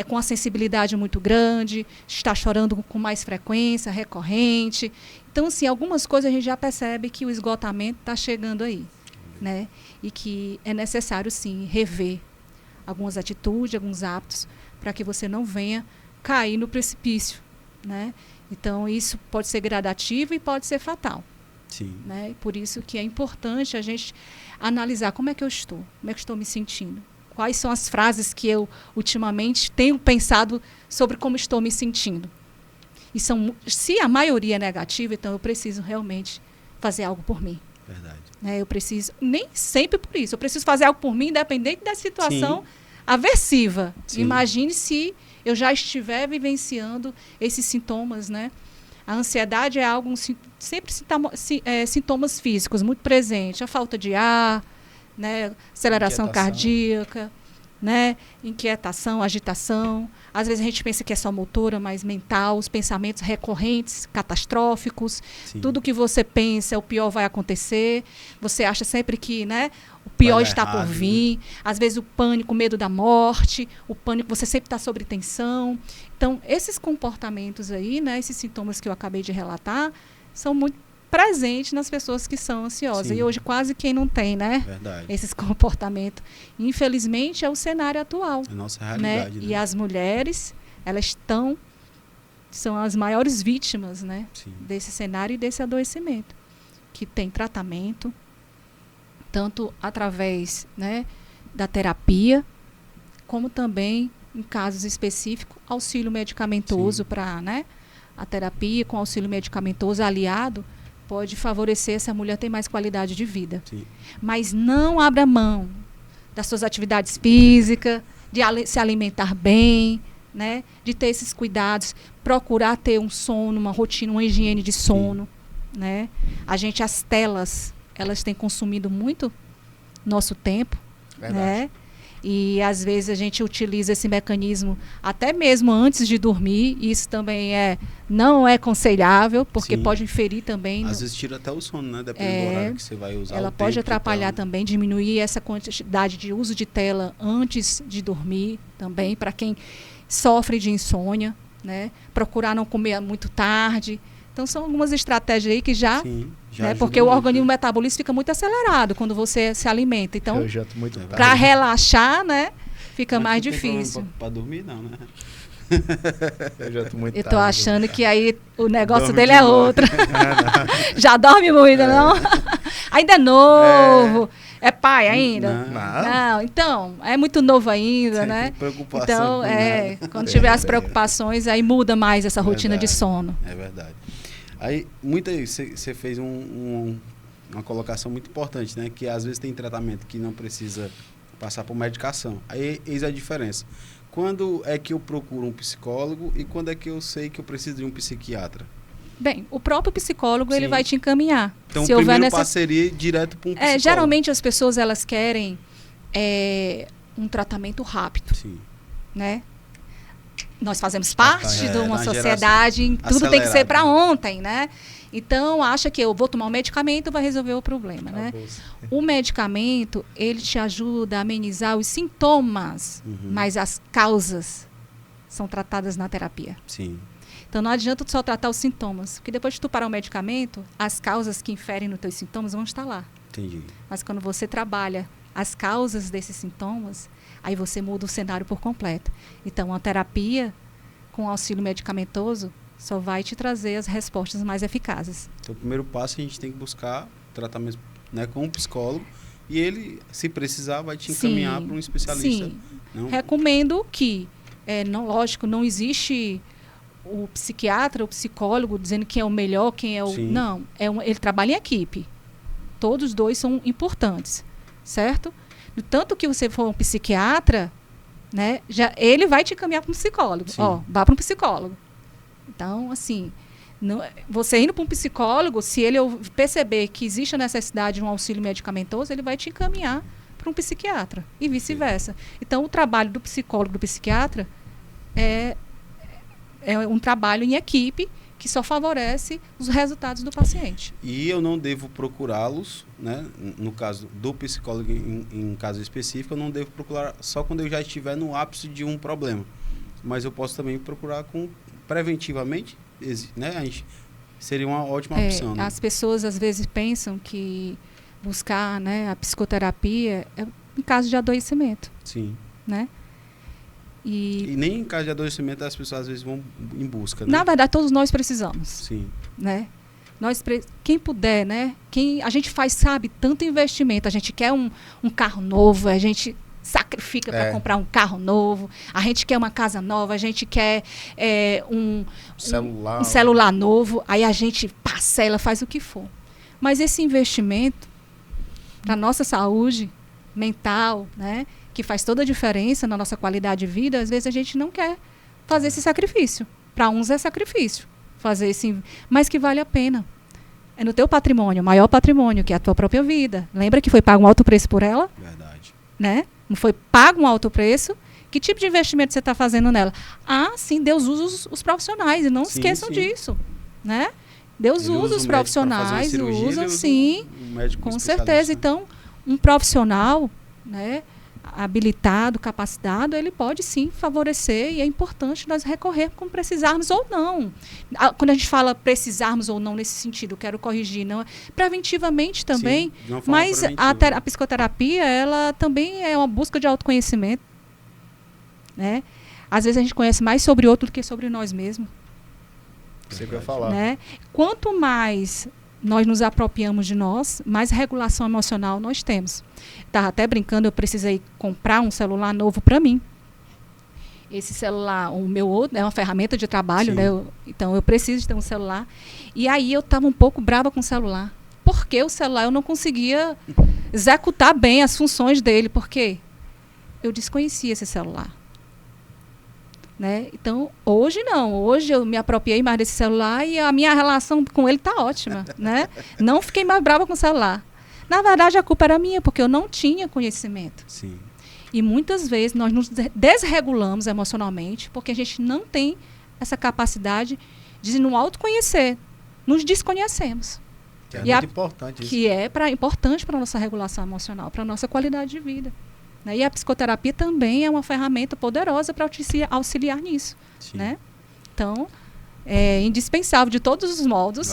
com a sensibilidade muito grande, está chorando com mais frequência, recorrente. Então, assim, algumas coisas a gente já percebe que o esgotamento está chegando aí, né? E que é necessário, sim, rever algumas atitudes, alguns hábitos, para que você não venha cair no precipício, né? Então, isso pode ser gradativo e pode ser fatal. Sim. Né? Por isso que é importante a gente analisar como é que eu estou me sentindo. Quais são as frases que eu, ultimamente, tenho pensado sobre como estou me sentindo. E se a maioria é negativa, então eu preciso realmente fazer algo por mim. Verdade. Eu preciso, nem sempre por isso, eu preciso fazer algo por mim, independente da situação aversiva. Sim. Imagine se eu já estiver vivenciando esses sintomas, né? A ansiedade é algo, sempre sintomas físicos, muito presente. A falta de ar, né? Aceleração cardíaca, né? Inquietação, agitação. Às vezes a gente pensa que é só motora, mas mental, os pensamentos recorrentes, catastróficos. Sim. Tudo que você pensa, o pior vai acontecer. Você acha sempre que, né, o pior está por vir. Às vezes o pânico, o medo da morte, o pânico, você sempre está sob tensão. Então, esses comportamentos aí, né, esses sintomas que eu acabei de relatar, são muito presentes nas pessoas que são ansiosas. Sim. E hoje quase quem não tem, né? Verdade. Esses comportamentos. Infelizmente, é o cenário atual. É a nossa realidade, né? E as mulheres, elas são as maiores vítimas, né? Sim. Desse cenário e desse adoecimento. Que tem tratamento, tanto através, né, da terapia, como também, em casos específicos, auxílio medicamentoso para, né? A terapia com auxílio medicamentoso aliado pode favorecer essa mulher ter mais qualidade de vida. Sim. Mas não abra mão das suas atividades físicas, de se alimentar bem, né? De ter esses cuidados, procurar ter um sono, uma rotina, uma higiene de sono, né? As telas, elas têm consumido muito nosso tempo, né? E às vezes a gente utiliza esse mecanismo até mesmo antes de dormir, e isso também não é aconselhável, porque pode inferir também. Às vezes tira até o sono, né? Dependendo do horário que você vai usar. Ela pode atrapalhar também, diminuir essa quantidade de uso de tela antes de dormir também, para quem sofre de insônia, né? Procurar não comer muito tarde. Então, são algumas estratégias aí que já né? Porque o organismo metabolismo fica muito acelerado quando você se alimenta. Então, para relaxar, né? Fica mais difícil. Para dormir, não, né? Eu tô achando que aí o negócio dele é outro. Já dorme muito, não? Ainda é novo. É pai ainda? Não. Então, é muito novo ainda, né? Então, quando tiver as preocupações, aí muda mais essa rotina de sono. É verdade. Aí, você fez uma colocação muito importante, né? Que às vezes tem tratamento que não precisa passar por medicação. Aí, eis a diferença. Quando é que eu procuro um psicólogo e quando é que eu sei que eu preciso de um psiquiatra? Bem, o próprio psicólogo, ele vai te encaminhar. Então, se primeiro passaria direto para um psicólogo. Geralmente, as pessoas, elas querem um tratamento rápido. Sim. Né? Nós fazemos parte de uma sociedade em tudo tem que ser para ontem, né? Então, acha que eu vou tomar um medicamento vai resolver o problema, né? O medicamento, ele te ajuda a amenizar os sintomas, mas as causas são tratadas na terapia. Sim. Então, não adianta tu só tratar os sintomas, porque depois que tu parar o medicamento, as causas que inferem nos teus sintomas vão estar lá. Entendi. Mas quando você trabalha as causas desses sintomas, aí você muda o cenário por completo. Então, a terapia com auxílio medicamentoso só vai te trazer as respostas mais eficazes. Então, o primeiro passo, a gente tem que buscar tratamento, né, com um psicólogo e ele, se precisar, vai te encaminhar para um especialista. Sim. Não? Recomendo que, lógico, não existe o psiquiatra, o psicólogo dizendo quem é o melhor, quem é o... Sim. Não, ele trabalha em equipe. Todos dois são importantes, certo? Tanto que você for um psiquiatra, né, ele vai te encaminhar para um psicólogo. Vá para um psicólogo. Então, assim, você indo para um psicólogo, se ele perceber que existe a necessidade de um auxílio medicamentoso, ele vai te encaminhar para um psiquiatra e vice-versa. Então, o trabalho do psicólogo e do psiquiatra é um trabalho em equipe que só favorece os resultados do paciente. E eu não devo procurá-los, né? No caso do psicólogo, em caso específico, eu não devo procurar só quando eu já estiver no ápice de um problema. Mas eu posso também procurar preventivamente, né? Seria uma ótima opção. Né? As pessoas às vezes pensam que buscar, né, a psicoterapia é em caso de adoecimento. Sim. Né? E nem em caso de adoecimento as pessoas às vezes vão em busca. Né? Na verdade, todos nós precisamos. Sim. Né? Quem puder, né? A gente faz, sabe, tanto investimento. A gente quer um carro novo, a gente sacrifica para comprar um carro novo, a gente quer uma casa nova, a gente quer um celular novo, aí a gente parcela, faz o que for. Mas esse investimento para a nossa saúde mental, né, que faz toda a diferença na nossa qualidade de vida, às vezes a gente não quer fazer esse sacrifício. Para uns é sacrifício fazer mas que vale a pena. É no teu patrimônio, o maior patrimônio, que é a tua própria vida. Lembra que foi pago um alto preço por ela? Verdade. Né? Não foi pago um alto preço? Que tipo de investimento você está fazendo nela? Sim, Deus usa os profissionais, e não esqueçam disso. Né? Deus usa os profissionais, usa sim, com certeza. Então, um profissional, né, habilitado, capacitado, ele pode sim favorecer, e é importante nós recorrer como precisarmos ou não. Quando a gente fala precisarmos ou não nesse sentido, eu quero corrigir, não, preventivamente também, sim, mas a psicoterapia, ela também é uma busca de autoconhecimento, né? Às vezes a gente conhece mais sobre o outro do que sobre nós mesmos. Você quer falar. Né? Quanto mais nós nos apropriamos de nós, mais regulação emocional nós temos. Estava até brincando, eu precisei comprar um celular novo para mim. Esse celular, o meu outro, é uma ferramenta de trabalho, né? Então eu preciso de ter um celular. E aí eu estava um pouco brava com o celular. Porque o celular eu não conseguia executar bem as funções dele. Por quê? Eu desconhecia esse celular. Né? Então, hoje não. Hoje eu me apropriei mais desse celular e a minha relação com ele está ótima. Né? Não fiquei mais brava com o celular. Na verdade, a culpa era minha, porque eu não tinha conhecimento. Sim. E muitas vezes nós nos desregulamos emocionalmente porque a gente não tem essa capacidade de nos autoconhecer. Nos desconhecemos. Que é muito importante isso. Que é importante para a nossa regulação emocional, para a nossa qualidade de vida. E a psicoterapia também é uma ferramenta poderosa para auxiliar nisso. Né? Então, é indispensável de todos os modos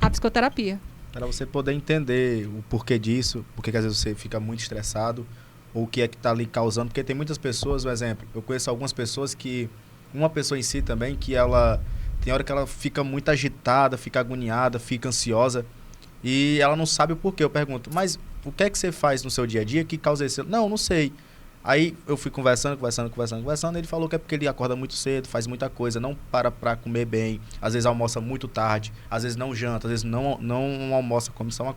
a psicoterapia. Para você poder entender o porquê disso, porque às vezes você fica muito estressado, ou o que é que está ali causando. Porque tem muitas pessoas, por exemplo, eu conheço algumas pessoas que, uma pessoa em si também, que ela tem hora que ela fica muito agitada, fica agoniada, fica ansiosa, e ela não sabe o porquê. Eu pergunto, mas o que é que você faz no seu dia a dia que causa isso? Não sei. Aí eu fui conversando, ele falou que é porque ele acorda muito cedo, faz muita coisa, não para comer bem, às vezes almoça muito tarde, às vezes não janta, às vezes não almoça, come só uma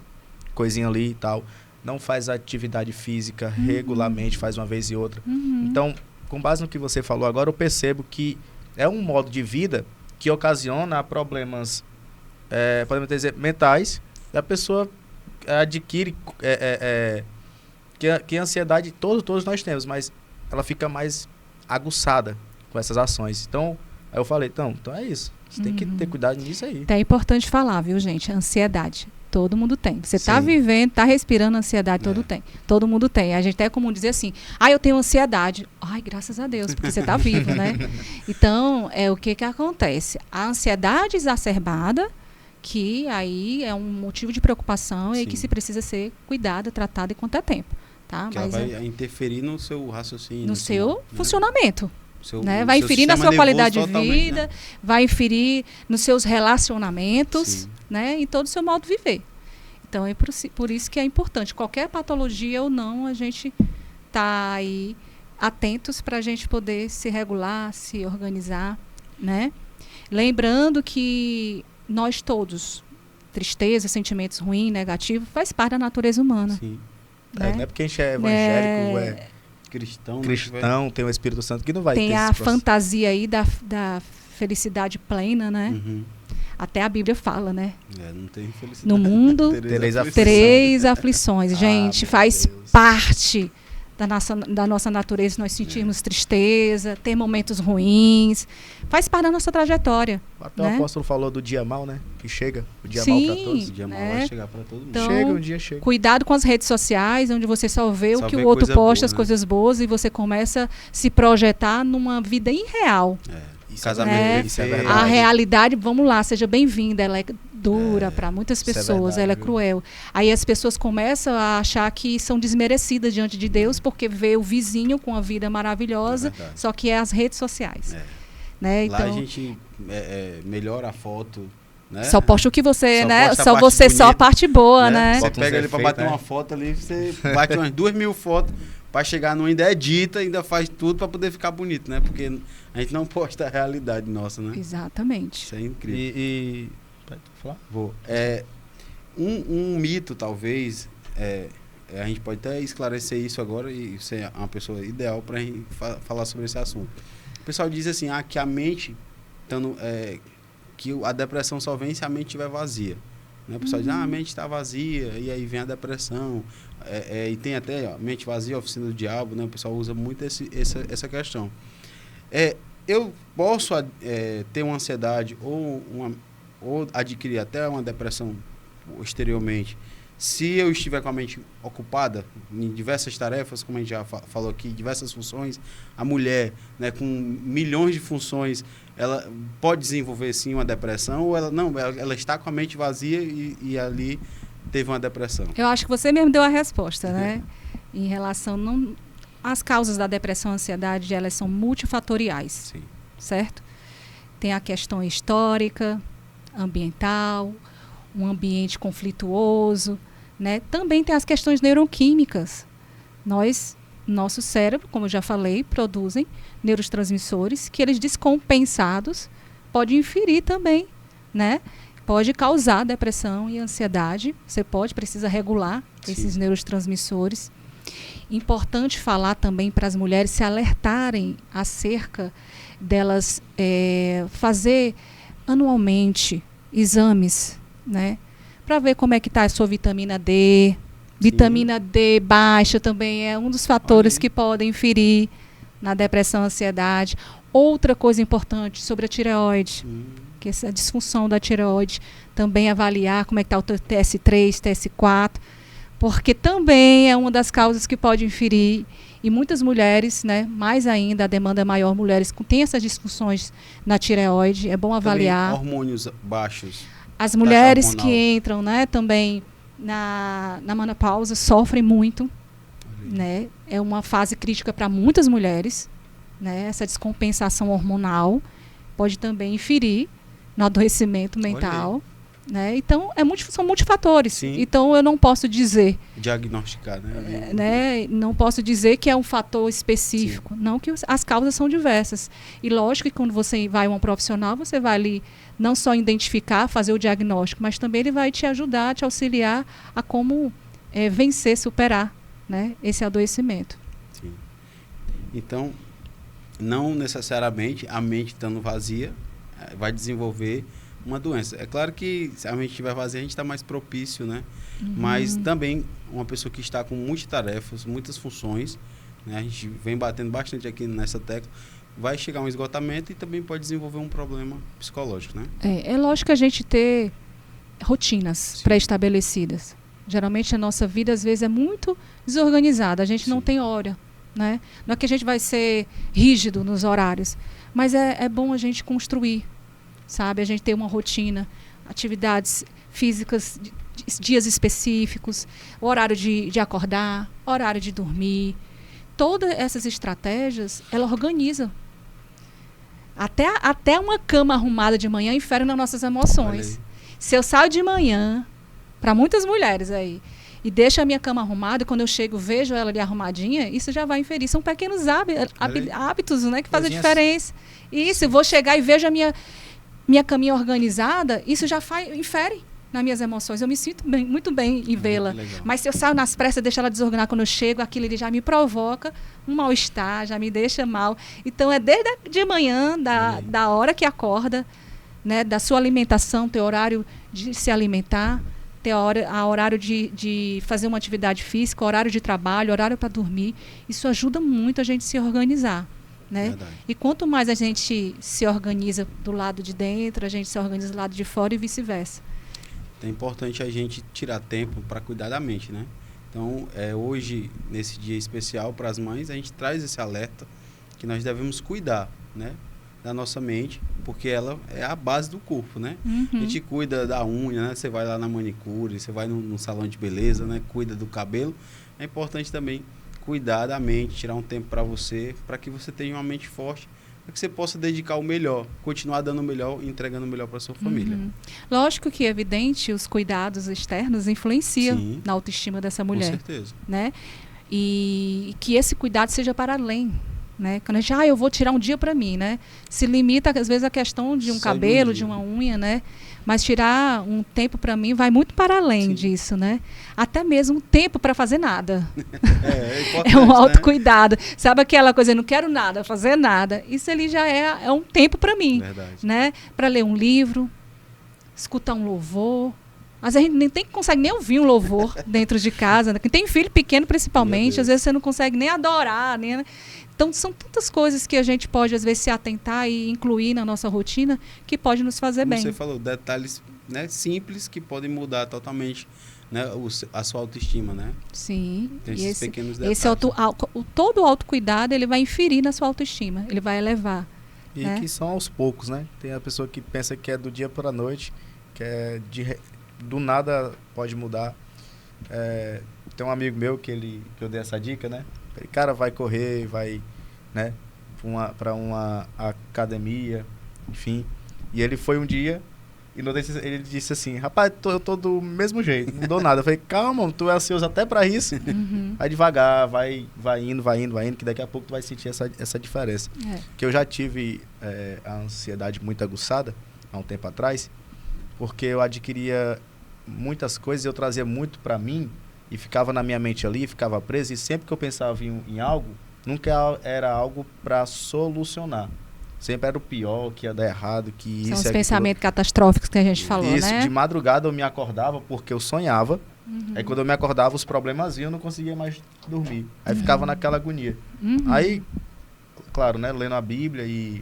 coisinha ali e tal, não faz atividade física regularmente, faz uma vez e outra. Então, com base no que você falou agora, eu percebo que é um modo de vida que ocasiona problemas, podemos dizer, mentais, e a pessoa adquire que a ansiedade todos nós temos, mas ela fica mais aguçada com essas ações. Então, aí eu falei, então é isso. Você tem que ter cuidado nisso aí. É importante falar, viu, gente? Ansiedade. Todo mundo tem. Você está vivendo, está respirando ansiedade, todo mundo tem. A gente até é comum dizer assim, eu tenho ansiedade. Ai, graças a Deus, porque você está vivo, né? Então, o que acontece? A ansiedade exacerbada, que aí é um motivo de preocupação e que se precisa ser cuidada, tratada enquanto é tempo. Tá? Que mas ela vai interferir no seu raciocínio. No seu funcionamento. Né? Vai inferir na sua qualidade de vida, vai inferir nos seus relacionamentos, né? Em todo o seu modo de viver. Então, é por isso que é importante. Qualquer patologia ou não, a gente está aí atentos para a gente poder se regular, se organizar. Né? Lembrando que nós todos, tristeza, sentimentos ruins, negativos, faz parte da natureza humana. Sim. Né? Não é porque a gente é evangélico, cristão, tem o Espírito Santo que não vai ter tem a fantasia aí da felicidade plena, né? Até a Bíblia fala, né? Não tem felicidade. No mundo, três aflições. Gente, faz parte da nossa natureza, nós sentirmos tristeza, ter momentos ruins. Faz parte da nossa trajetória. Até né? O apóstolo falou do dia mal, né? Que chega. O dia Sim, mal para todos. O dia mal né? vai chegar para todo mundo. Então, Chega, um dia chega. Cuidado com as redes sociais, onde você só vê Só o que vê o outro coisa posta, boa, as né? coisas boas, e você começa a se projetar numa vida irreal. Isso Casamento É, isso é perfeito. verdade. A realidade, vamos lá, seja bem-vinda, ela é dura para muitas isso é pessoas, verdade, ela é viu? cruel. Aí as pessoas começam a achar que são desmerecidas diante de Deus porque vê o vizinho com a vida maravilhosa, É verdade. só que é as redes sociais. É. Né? Lá a Então, gente melhora a foto, né? só posta o que você, Só né? posta a Só parte você, só a bonita, parte boa, né? né? Você Bota uns pega ele para efeitos, bater né? uma foto ali, você bate umas 2.000 fotos para chegar numa, ainda edita, ainda faz tudo para poder ficar bonito, né? Porque a gente não posta a realidade nossa, né? Exatamente. Isso é incrível. Pode falar? Vou. Um mito, talvez, a gente pode até esclarecer isso agora e você é uma pessoa ideal para falar sobre esse assunto. O pessoal diz assim, que a mente, que a depressão só vem se a mente estiver vazia. Né? O pessoal diz, a mente está vazia, e aí vem a depressão. E tem até mente vazia, oficina do diabo, né? O pessoal usa muito essa questão. Eu posso ter uma ansiedade ou adquirir até uma depressão posteriormente, se eu estiver com a mente ocupada em diversas tarefas, como a gente já falou aqui, diversas funções. A mulher, né, com milhões de funções, ela pode desenvolver sim uma depressão, ou ela está com a mente vazia e ali teve uma depressão. Eu acho que você mesmo deu a resposta, né? Em relação as causas da depressão e ansiedade, elas são multifatoriais, Sim. certo? Tem a questão histórica, ambiental, um ambiente conflituoso, né? Também tem as questões neuroquímicas. Nosso cérebro, como eu já falei, produzem neurotransmissores que eles descompensados podem inferir também, né? Pode causar depressão e ansiedade. Você precisa regular esses neurotransmissores. Importante falar também para as mulheres se alertarem acerca delas fazer anualmente exames, né? Para ver como é que está a sua vitamina D. Vitamina D baixa também é um dos fatores que podem inferir na depressão e ansiedade. Outra coisa importante sobre a tireoide, que essa disfunção da tireoide, também avaliar como é que está o TS3, TS4, porque também é uma das causas que pode inferir. E muitas mulheres, né, mais ainda, a demanda é maior, mulheres que têm essas disfunções na tireoide, é bom avaliar. Também hormônios baixos. As mulheres hormonal. que entram, né, também na menopausa sofrem muito, né? É uma fase crítica para muitas mulheres, né? Essa descompensação hormonal pode também inferir no adoecimento mental, né? Então, são multifatores. Sim. Então, eu não posso dizer, Diagnosticar, né? né? Não posso dizer que é um fator específico. Sim. Não, que as causas são diversas. E lógico que quando você vai a um profissional, você vai ali não só identificar, fazer o diagnóstico, mas também ele vai te ajudar, te auxiliar a como vencer, superar, né, esse adoecimento. Sim. Então, não necessariamente a mente estando vazia vai desenvolver uma doença. É claro que se a mente estiver vazia, a gente está mais propício, né? Mas também uma pessoa que está com multitarefas, muitas funções, né? A gente vem batendo bastante aqui nessa tecla, vai chegar a um esgotamento e também pode desenvolver um problema psicológico, né? É lógico que a gente ter rotinas pré-estabelecidas. Geralmente a nossa vida, às vezes, é muito desorganizada. A gente não tem hora, né? Não é que a gente vai ser rígido nos horários, mas é bom a gente construir, sabe? A gente ter uma rotina, atividades físicas, dias específicos, horário de acordar, horário de dormir. Todas essas estratégias, ela organiza. Até uma cama arrumada de manhã infere nas nossas emoções. Se eu saio de manhã, para muitas mulheres aí, e deixo a minha cama arrumada, e quando eu chego vejo ela ali arrumadinha, isso já vai inferir. São pequenos hábitos, né, que fazem a diferença. Isso, eu vou chegar e vejo a minha caminha organizada, isso já infere nas minhas emoções. Eu me sinto muito bem em vê-la. Mas se eu saio nas pressas, deixo ela desorganizada quando eu chego, aquilo ali já me provoca um mal-estar, já me deixa mal. Então, é desde de manhã, da hora que acorda, né, da sua alimentação, teu horário de se alimentar, ter a horário de fazer uma atividade física, horário de trabalho, horário para dormir. Isso ajuda muito a gente se organizar, né? Verdade. E quanto mais a gente se organiza do lado de dentro, a gente se organiza do lado de fora e vice-versa. É importante a gente tirar tempo para cuidar da mente, né? Então, hoje, nesse dia especial para as mães, a gente traz esse alerta que nós devemos cuidar, né, da nossa mente, porque ela é a base do corpo, né? A gente cuida da unha, né? Você vai lá na manicure, você vai no salão de beleza, né? Cuida do cabelo. É importante também cuidar da mente, tirar um tempo para que você tenha uma mente forte, para que você possa dedicar o melhor, continuar dando o melhor e entregando o melhor para sua família. Lógico que é evidente, os cuidados externos influenciam Sim, na autoestima dessa mulher, com certeza. né? E que esse cuidado seja para além, né? Quando a gente, eu vou tirar um dia para mim, né? Se limita às vezes a questão de um Só cabelo, de de um dia. uma unha, né? Mas tirar um tempo para mim vai muito para além Sim. disso, né? Até mesmo um tempo para fazer nada. É importante, É um né? autocuidado. Sabe aquela coisa, eu não quero nada, fazer nada. Isso ali já é um tempo para mim, Verdade. né? Para ler um livro, escutar um louvor. Mas a gente nem consegue nem ouvir um louvor dentro de casa, né? Quem tem filho pequeno, principalmente, às vezes você não consegue nem adorar, né? Então, são tantas coisas que a gente pode, às vezes, se atentar e incluir na nossa rotina que pode nos fazer Como bem. você falou, detalhes, né, simples que podem mudar totalmente, né, a sua autoestima, né? Sim. Tem E esses pequenos detalhes. todo o autocuidado, ele vai inferir na sua autoestima. Ele vai elevar. E que são aos poucos, né? Tem a pessoa que pensa que é do dia para a noite, que é do nada pode mudar. Tem um amigo meu que eu dei essa dica, né? Ele, cara, vai correr, vai, né, para uma academia, enfim. E ele foi um dia e ele disse assim, rapaz, eu tô do mesmo jeito, não mudou nada. Eu falei, calma, tu é ansioso até para isso. Vai devagar, vai indo, que daqui a pouco tu vai sentir essa diferença. Que eu já tive a ansiedade muito aguçada há um tempo atrás, porque eu adquiria muitas coisas, eu trazia muito para mim e ficava na minha mente ali, ficava preso, e sempre que eu pensava em algo, nunca era algo para solucionar. Sempre era o pior, que ia dar errado, que São isso os pensamentos catastróficos que a gente falou, isso, né? de madrugada eu me acordava porque eu sonhava. Aí quando eu me acordava, os problemas vinham, eu não conseguia mais dormir. Aí ficava naquela agonia. Aí, claro, né, lendo a Bíblia e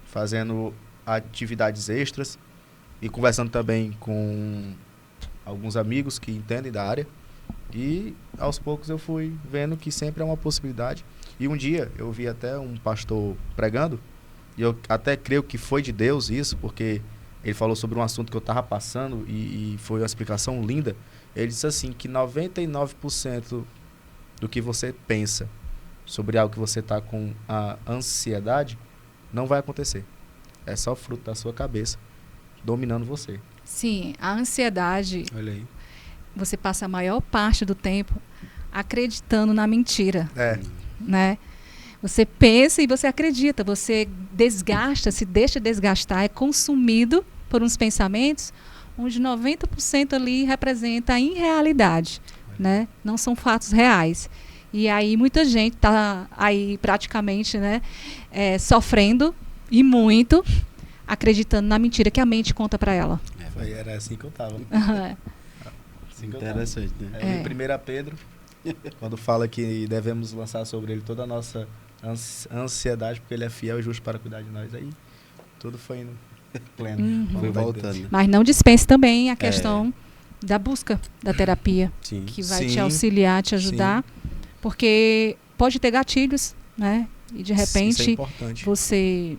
fazendo atividades extras e conversando também com alguns amigos que entendem da área. E aos poucos eu fui vendo que sempre é uma possibilidade. E um dia eu vi até um pastor pregando, e eu até creio que foi de Deus isso, porque ele falou sobre um assunto que eu estava passando e foi uma explicação linda. Ele disse assim, que 99% do que você pensa sobre algo que você está com a ansiedade não vai acontecer. É só fruto da sua cabeça dominando você. Sim, a ansiedade, Olha aí. você passa a maior parte do tempo acreditando na mentira, né? Você pensa e você acredita, você desgasta, se deixa desgastar, é consumido por uns pensamentos onde 90% ali representa a irrealidade, né? Não são fatos reais. E aí muita gente está aí praticamente, né, sofrendo e muito, acreditando na mentira que a mente conta para ela. Era assim que eu estava. Interessante, né? Em 1 Pedro, quando fala que devemos lançar sobre ele toda a nossa ansiedade, porque ele é fiel e justo para cuidar de nós. Aí tudo foi indo pleno. Foi voltando. Né? Mas não dispense também a questão da busca da terapia, Sim. que vai te auxiliar, te ajudar, porque pode ter gatilhos, né? E de repente isso é importante. você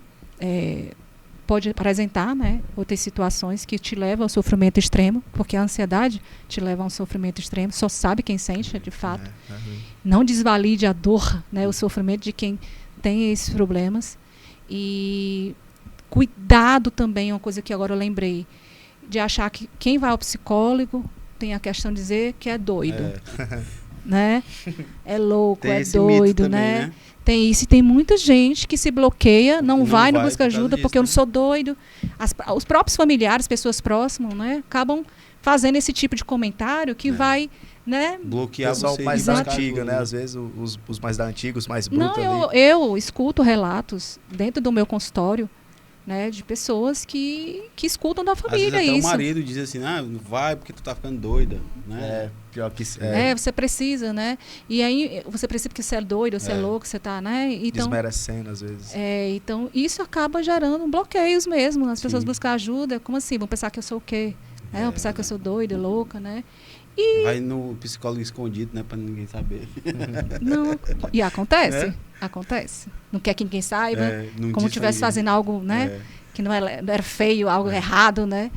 pode apresentar, né, outras situações que te levam ao sofrimento extremo, porque a ansiedade te leva a um sofrimento extremo, só sabe quem sente, de fato. Não desvalide a dor, né, o sofrimento de quem tem esses problemas. E cuidado também, uma coisa que agora eu lembrei, de achar que quem vai ao psicólogo tem a questão de dizer que é doido. Né? É louco, tem é esse mito doido, também, né? Tem isso, e tem muita gente que se bloqueia, não vai, não busca por causa ajuda, disso, porque eu não né? sou doido. Os próprios familiares, pessoas próximas, né, acabam fazendo esse tipo de comentário que vai, né? Bloquear Pessoal você. mais da Exato. antiga, né? Às vezes os mais da antiga, os mais brutos Não, ali. eu escuto relatos dentro do meu consultório né, de pessoas que escutam da Às vezes família até isso. o marido diz assim, não vai porque tu tá ficando doida, né? Pior que Você precisa, né? E aí você precisa porque você é doido, você é louco, você tá, né? Então, desmerecendo às vezes. então isso acaba gerando bloqueios mesmo. As pessoas Sim. buscam ajuda, como assim? Vão pensar que eu sou o quê? Vão pensar que eu sou doida, louca, né? Vai no psicólogo escondido, né, pra ninguém saber. Não, e acontece, Né? acontece. Não quer que ninguém saiba, Não como diz estivesse pra ninguém. fazendo algo, né? Que não era feio, algo errado, né?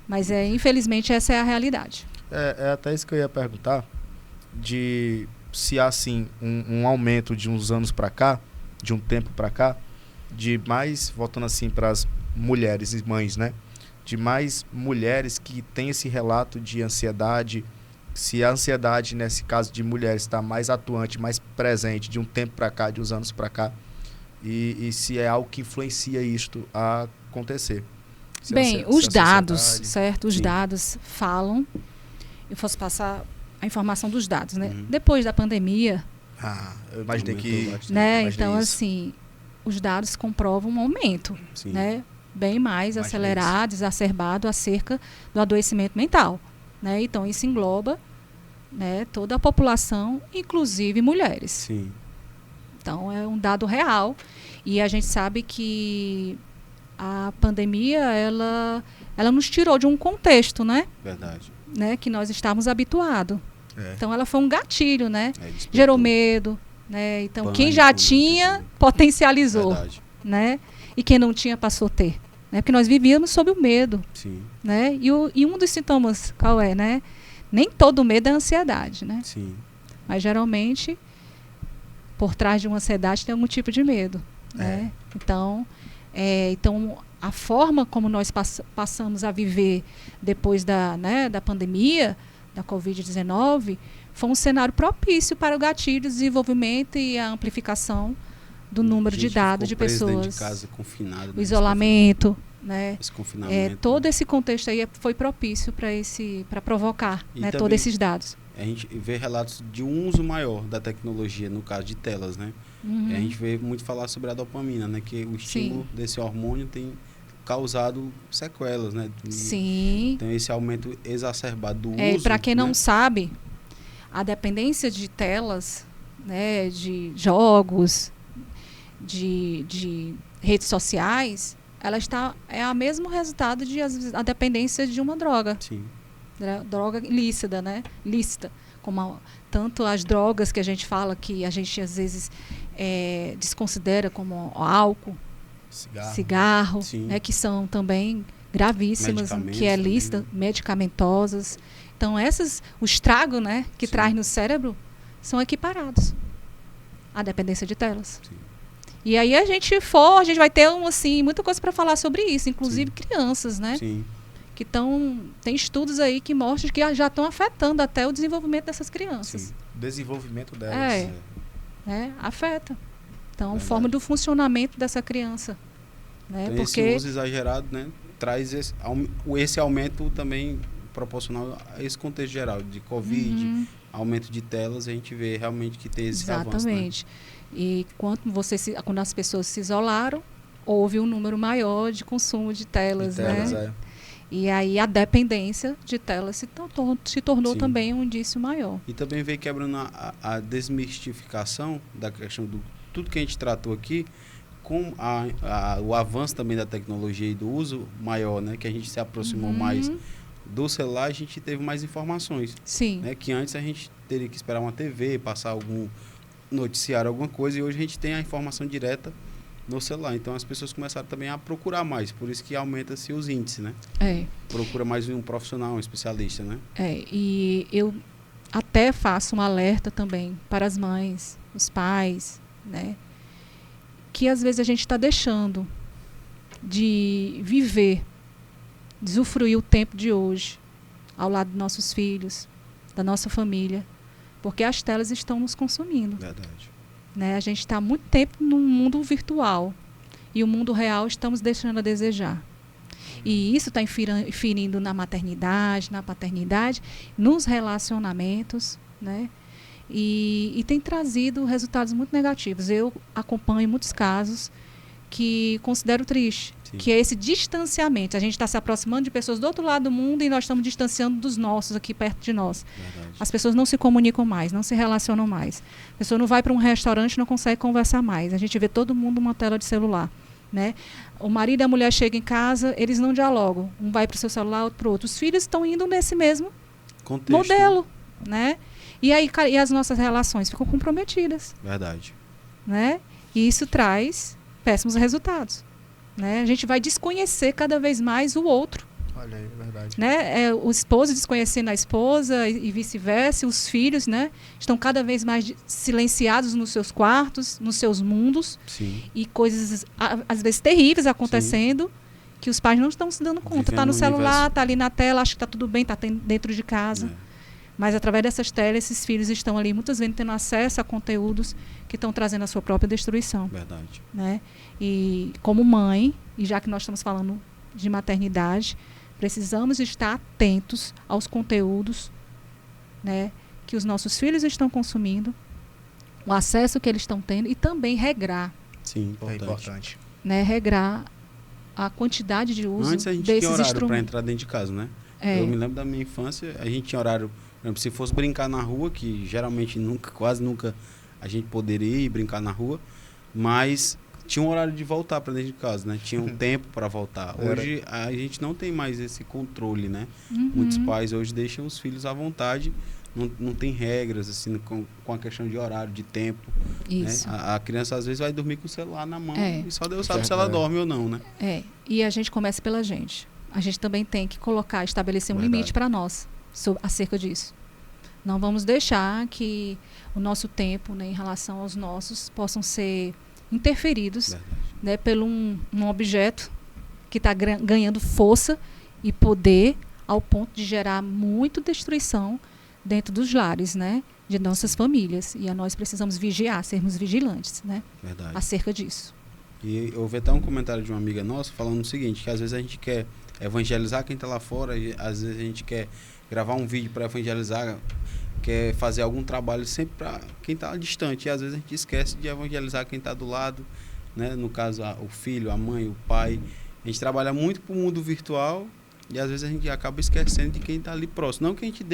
Mas infelizmente essa é a realidade. É até isso que eu ia perguntar, de se há assim um aumento de uns anos para cá, de um tempo para cá, de mais, voltando assim para as mulheres e mães, né? De mais mulheres que têm esse relato de ansiedade, se a ansiedade, nesse caso de mulheres, está mais atuante, mais presente de um tempo para cá, de uns anos para cá, e se é algo que influencia isto a acontecer. Bem, os dados, certo? Os Sim. dados falam. Eu fosse passar a informação dos dados, né? Depois da pandemia, Eu imaginei que... né? imaginei Então, isso. assim, os dados comprovam um aumento, Sim. né? Bem mais Imaginei acelerado, exacerbado acerca do adoecimento mental, né? Então, isso engloba, né, toda a população, inclusive mulheres. Sim. Então, é um dado real. E a gente sabe que a pandemia, ela nos tirou de um contexto, né? Verdade. Né, que nós estávamos habituados. É. Então, ela foi um gatilho, né? Despertou. Gerou medo, né? Então, Pânico, quem já né? tinha, potencializou, Verdade. né? E quem não tinha, passou a ter. Né? Porque nós vivíamos sob o medo, Sim. né? E um dos sintomas, qual é, né? Nem todo medo é ansiedade, né? Sim. Mas, geralmente, por trás de uma ansiedade tem algum tipo de medo, né? Então, a forma como nós passamos a viver depois da pandemia, da Covid-19, foi um cenário propício para o gatilho, desenvolvimento e a amplificação do número de dados de pessoas. Dentro de casa, confinado, o isolamento, né? Esse confinamento. Todo esse contexto aí foi propício para provocar, E né, também todos esses dados. A gente vê relatos de um uso maior da tecnologia, no caso de telas, né? Uhum. E a gente vê muito falar sobre a dopamina, né? Que o estímulo desse hormônio tem causado sequelas, né? Sim. Então, esse aumento exacerbado do uso... E para quem não né? sabe, a dependência de telas, né, de jogos, de redes sociais, é o mesmo resultado de a dependência de uma droga. Sim. Droga lícita, né? Lícita. Como tanto as drogas que a gente fala, que a gente às vezes desconsidera, como álcool, cigarro, né? Que são também gravíssimas, que é lícita, medicamentosas. Então, o estrago, né, que traz no cérebro são equiparados à dependência de telas. Sim. E aí a gente vai ter muita coisa para falar sobre isso, inclusive crianças, né? Sim. Que tem estudos aí que mostram que já estão afetando até o desenvolvimento dessas crianças. Sim. O desenvolvimento delas. Afeta. Então, a forma do funcionamento dessa criança. Né? Então, porque esse uso exagerado, né, traz esse aumento também proporcional a esse contexto geral de Covid, aumento de telas, a gente vê realmente que tem esse avanço. Exatamente. E quando as pessoas se isolaram, houve um número maior de consumo de telas, né? E aí a dependência de telas se tornou também um indício maior. E também veio quebrando a desmistificação da questão do tudo que a gente tratou aqui, com o avanço também da tecnologia e do uso maior, né? Que a gente se aproximou mais do celular, a gente teve mais informações. Sim. Né? Que antes a gente teria que esperar uma TV, passar algum noticiário, alguma coisa, e hoje a gente tem a informação direta no celular. Então as pessoas começaram também a procurar mais, por isso que aumenta-se os índices, né? Procura mais um profissional, um especialista, né? E eu até faço um alerta também para as mães, os pais, né? Que às vezes a gente está deixando de viver, de usufruir o tempo de hoje ao lado dos nossos filhos, da nossa família, porque as telas estão nos consumindo. Verdade. Né? A gente está há muito tempo num mundo virtual e o mundo real estamos deixando a desejar. E isso está inferindo na maternidade, na paternidade, nos relacionamentos, né? E tem trazido resultados muito negativos. Eu acompanho muitos casos que considero triste, Sim. que é esse distanciamento. A gente está se aproximando de pessoas do outro lado do mundo e nós estamos distanciando dos nossos aqui perto de nós. Verdade. As pessoas não se comunicam mais, não se relacionam mais. A pessoa não vai para um restaurante e não consegue conversar mais. A gente vê todo mundo numa tela de celular, né? O marido e a mulher chegam em casa, eles não dialogam. Um vai para o seu celular, outro para o outro. Os filhos estão indo nesse mesmo Contexto, modelo, né? E aí e as nossas relações ficam comprometidas, Verdade. né? E isso traz péssimos resultados, né? A gente vai desconhecer cada vez mais o outro, Olha aí, é verdade. né? O esposo desconhecendo a esposa e vice-versa. Os filhos, né? Estão cada vez mais silenciados nos seus quartos, nos seus mundos, Sim. e coisas às vezes terríveis acontecendo que os pais não estão se dando conta. Está Vivendo no num celular, universo. está ali na tela, acha que está tudo bem, está dentro de casa. É. Mas através dessas telas, esses filhos estão ali muitas vezes tendo acesso a conteúdos que estão trazendo a sua própria destruição, Verdade. né? E como mãe, e já que nós estamos falando de maternidade, precisamos estar atentos aos conteúdos, né, que os nossos filhos estão consumindo, o acesso que eles estão tendo, e também regrar, Sim, É importante. importante. né, regrar a quantidade de uso Antes a gente tinha desses horário para instrumentos. entrar dentro de casa, né? É. Eu me lembro da minha infância, a gente tinha horário, por exemplo, se fosse brincar na rua, que geralmente quase nunca a gente poderia ir brincar na rua, mas tinha um horário de voltar para dentro de casa, né? Tinha um tempo para voltar. Hoje a gente não tem mais esse controle, né? Uhum. Muitos pais hoje deixam os filhos à vontade, não tem regras assim com a questão de horário, de tempo. Isso. Né? A criança às vezes vai dormir com o celular na mão É. e só Deus sabe se ela dorme ou não, né? É, e a gente começa pela gente. A gente também tem que estabelecer um Verdade. limite para nós acerca disso. Não vamos deixar que o nosso tempo, né, em relação aos nossos, possam ser interferidos, Verdade. né, por um objeto que está ganhando força e poder ao ponto de gerar muita destruição dentro dos lares, né, de nossas famílias. E nós precisamos vigiar, sermos vigilantes, né, Verdade. acerca disso. E eu ouvi até um comentário de uma amiga nossa falando o seguinte, que às vezes a gente quer evangelizar quem está lá fora, e às vezes a gente quer gravar um vídeo para evangelizar, quer fazer algum trabalho sempre para quem está distante, e às vezes a gente esquece de evangelizar quem está do lado, né? No caso o filho, a mãe, o pai. A gente trabalha muito para o mundo virtual e às vezes a gente acaba esquecendo de quem está ali próximo. Não que a gente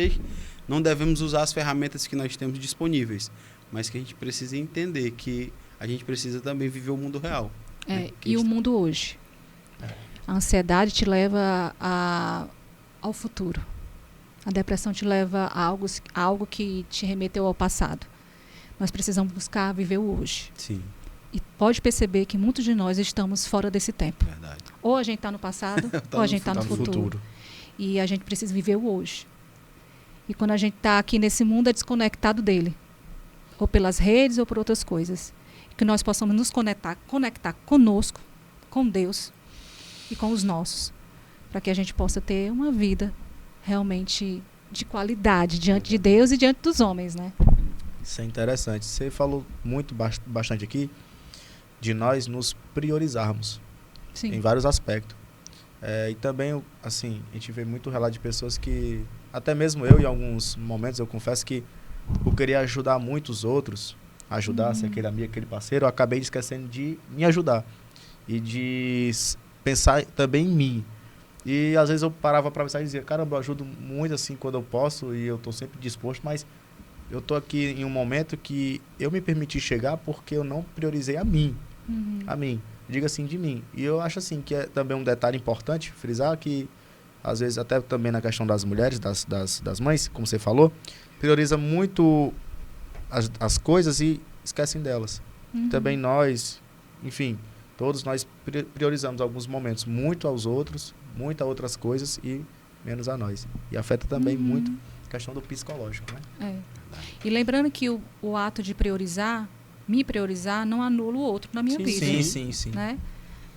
não devemos usar as ferramentas que nós temos disponíveis, mas que a gente precisa entender que a gente precisa também viver o mundo real. Né? E o mundo hoje? A ansiedade te leva ao futuro. A depressão te leva a algo que te remeteu ao passado. Nós precisamos buscar viver o hoje. Sim, E pode perceber que muitos de nós estamos fora desse tempo. verdade. Ou a gente está no passado, ou a gente está no futuro. E a gente precisa viver o hoje. E quando a gente está aqui nesse mundo, é desconectado dele. Ou pelas redes, ou por outras coisas. Que nós possamos nos conectar conosco, com Deus e com os nossos. Para que a gente possa ter uma vida realmente de qualidade diante de Deus e diante dos homens, né? Isso é interessante. Você falou bastante aqui de nós nos priorizarmos Sim. em vários aspectos. E também, assim, a gente vê muito relato de pessoas que, até mesmo eu, em alguns momentos, eu confesso que eu queria ajudar muitos outros, ajudar, ser aquele amigo, aquele parceiro, eu acabei esquecendo de me ajudar e de pensar também em mim. E às vezes eu parava para pensar e dizia, caramba, eu ajudo muito assim quando eu posso e eu estou sempre disposto, mas eu estou aqui em um momento que eu me permiti chegar porque eu não priorizei a mim. A mim. Diga assim, de mim. E eu acho assim que é também um detalhe importante frisar que às vezes até também na questão das mulheres, das mães, como você falou, prioriza muito as coisas e esquecem delas. Também nós, enfim, todos nós priorizamos alguns momentos muito aos outros, muito a outras coisas e menos a nós. E afeta também muito a questão do psicológico, né? E lembrando que o ato de priorizar, me priorizar, não anula o outro na minha vida. Sim. Né?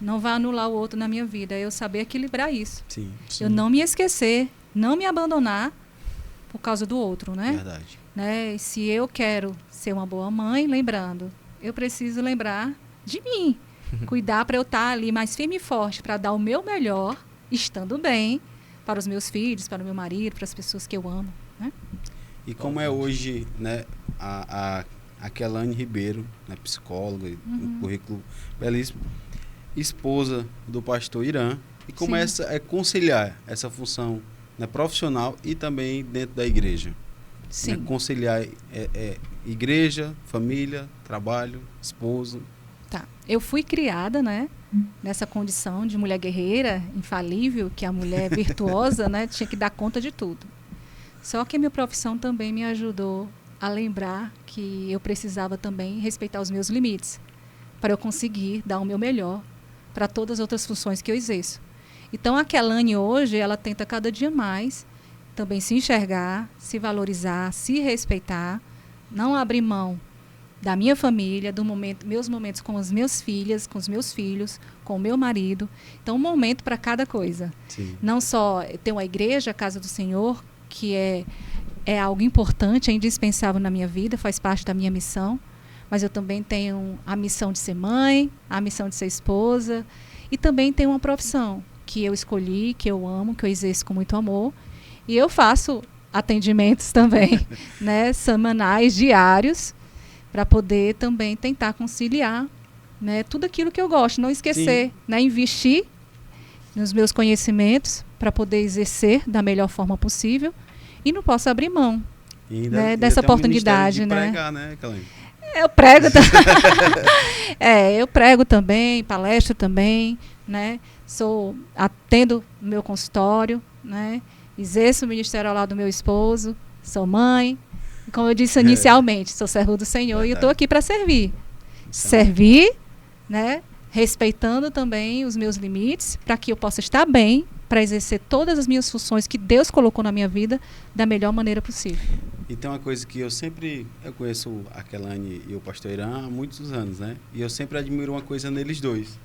Não vai anular o outro na minha vida. É eu saber equilibrar isso. Sim. Eu não me esquecer, não me abandonar por causa do outro, né? Verdade. Né? E se eu quero ser uma boa mãe, lembrando, eu preciso lembrar de mim. Cuidar para eu estar ali mais firme e forte, para dar o meu melhor, estando bem, para os meus filhos, para o meu marido, para as pessoas que eu amo. Né? E como é hoje, né, a Kelane Ribeiro, né, psicóloga, um currículo belíssimo, esposa do pastor Irã e começa a conciliar essa função, né, profissional e também dentro da igreja. Sim. Né, conciliar igreja, família, trabalho, esposo. Tá. Eu fui criada, né, nessa condição de mulher guerreira, infalível, que a mulher virtuosa, né, tinha que dar conta de tudo. Só que a minha profissão também me ajudou a lembrar que eu precisava também respeitar os meus limites, para eu conseguir dar o meu melhor para todas as outras funções que eu exerço. Então, a Kelane hoje, ela tenta cada dia mais também se enxergar, se valorizar, se respeitar, não abrir mão da minha família, meus momentos com as minhas filhas, com os meus filhos, com o meu marido. Então, um momento para cada coisa. Sim. Não só ter uma igreja, a Casa do Senhor, que é algo importante, é indispensável na minha vida, faz parte da minha missão, mas eu também tenho a missão de ser mãe, a missão de ser esposa, e também tenho uma profissão que eu escolhi, que eu amo, que eu exerço com muito amor, e eu faço atendimentos também, né, semanais, diários, para poder também tentar conciliar, né, tudo aquilo que eu gosto, não esquecer, né, investir nos meus conhecimentos para poder exercer da melhor forma possível e não posso abrir mão, né, dessa oportunidade, de né? Pregar, né, Kelane? Eu prego eu prego também, palestro também, né? Atendo meu consultório, né? Exerço o ministério ao lado do meu esposo, sou mãe. Como eu disse inicialmente, sou servo do Senhor. Verdade. E eu estou aqui para servir. Servir, né? Respeitando também os meus limites, para que eu possa estar bem, para exercer todas as minhas funções que Deus colocou na minha vida da melhor maneira possível. E tem uma coisa que eu conheço a Kelane e o pastor Irã há muitos anos, né? E eu sempre admiro uma coisa neles dois,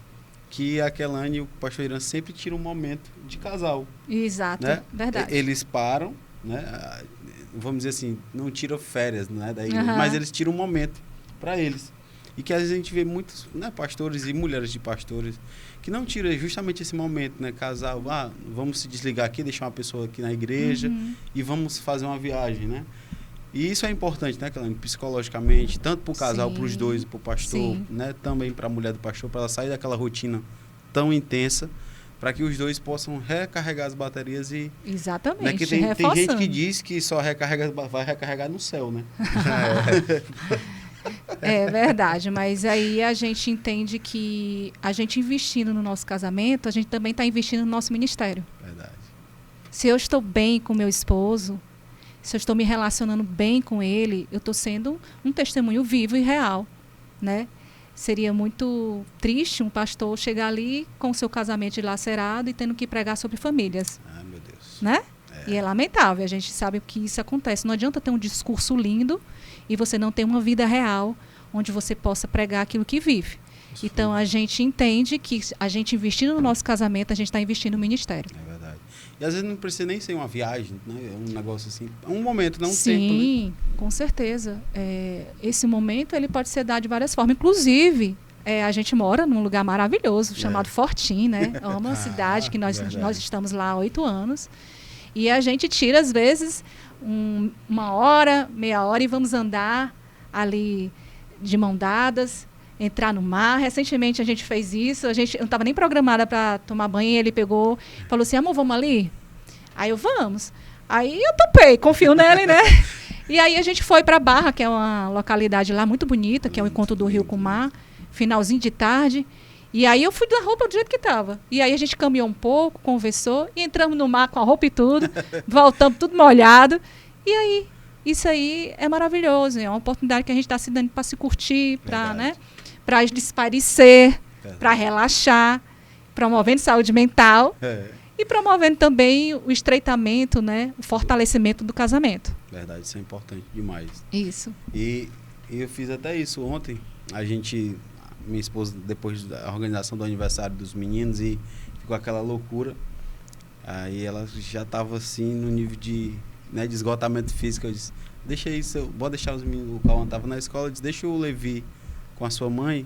que a Kelane e o pastor Irã sempre tiram um momento de casal. Exato, né? Verdade. Eles param, né? Vamos dizer assim, não tiram férias, né, da igreja, mas eles tiram um momento para eles. E que às vezes a gente vê muitos, né, pastores e mulheres de pastores que não tiram justamente esse momento, né, casal, vamos se desligar aqui, deixar uma pessoa aqui na igreja e vamos fazer uma viagem, né? E isso é importante, né, Kelane, psicologicamente, tanto para o casal, para os dois, para o pastor, né, também para a mulher do pastor, para ela sair daquela rotina tão intensa, para que os dois possam recarregar as baterias e... Exatamente, né, que tem gente que diz que só vai recarregar no céu, né? É verdade, mas aí a gente entende que a gente investindo no nosso casamento, a gente também está investindo no nosso ministério. Verdade. Se eu estou bem com meu esposo, se eu estou me relacionando bem com ele, eu estou sendo um testemunho vivo e real, né? Seria muito triste um pastor chegar ali com o seu casamento dilacerado e tendo que pregar sobre famílias. Ah, meu Deus. Né? E é lamentável, a gente sabe que isso acontece. Não adianta ter um discurso lindo e você não ter uma vida real onde você possa pregar aquilo que vive. Isso. Então, a gente entende que a gente investindo no nosso casamento, a gente está investindo no ministério. É verdade. E às vezes não precisa nem ser uma viagem, né? É um negócio assim, um momento, não um tempo. Sim, né? Com certeza. Esse momento ele pode ser dado de várias formas. Inclusive, a gente mora num lugar maravilhoso chamado Fortim, né? Amo a cidade que nós estamos lá há 8 anos. E a gente tira, às vezes, 1 hora, meia hora e vamos andar ali de mão dadas, entrar no mar. Recentemente a gente fez isso, eu não estava nem programada para tomar banho, e ele pegou, falou assim, amor, vamos ali? Aí eu, vamos. Aí eu topei, confio nele, né? E aí a gente foi para Barra, que é uma localidade lá muito bonita, que é o encontro do rio com o mar, finalzinho de tarde. E aí eu fui da roupa do jeito que estava. E aí a gente caminhou um pouco, conversou, e entramos no mar com a roupa e tudo, voltamos tudo molhado. E aí, isso aí é maravilhoso, é uma oportunidade que a gente está se dando para se curtir, para, né, para espairecer, para relaxar, promovendo saúde mental e promovendo também o estreitamento, né, o fortalecimento do casamento. Verdade, isso é importante demais. Isso. E eu fiz até isso ontem. Minha esposa, depois da organização do aniversário dos meninos, e ficou aquela loucura. Aí ela já estava assim no nível de esgotamento físico. Eu disse, deixa isso, vou deixar os meninos. O Cauã estava na escola, eu disse, deixa o Levi com a sua mãe.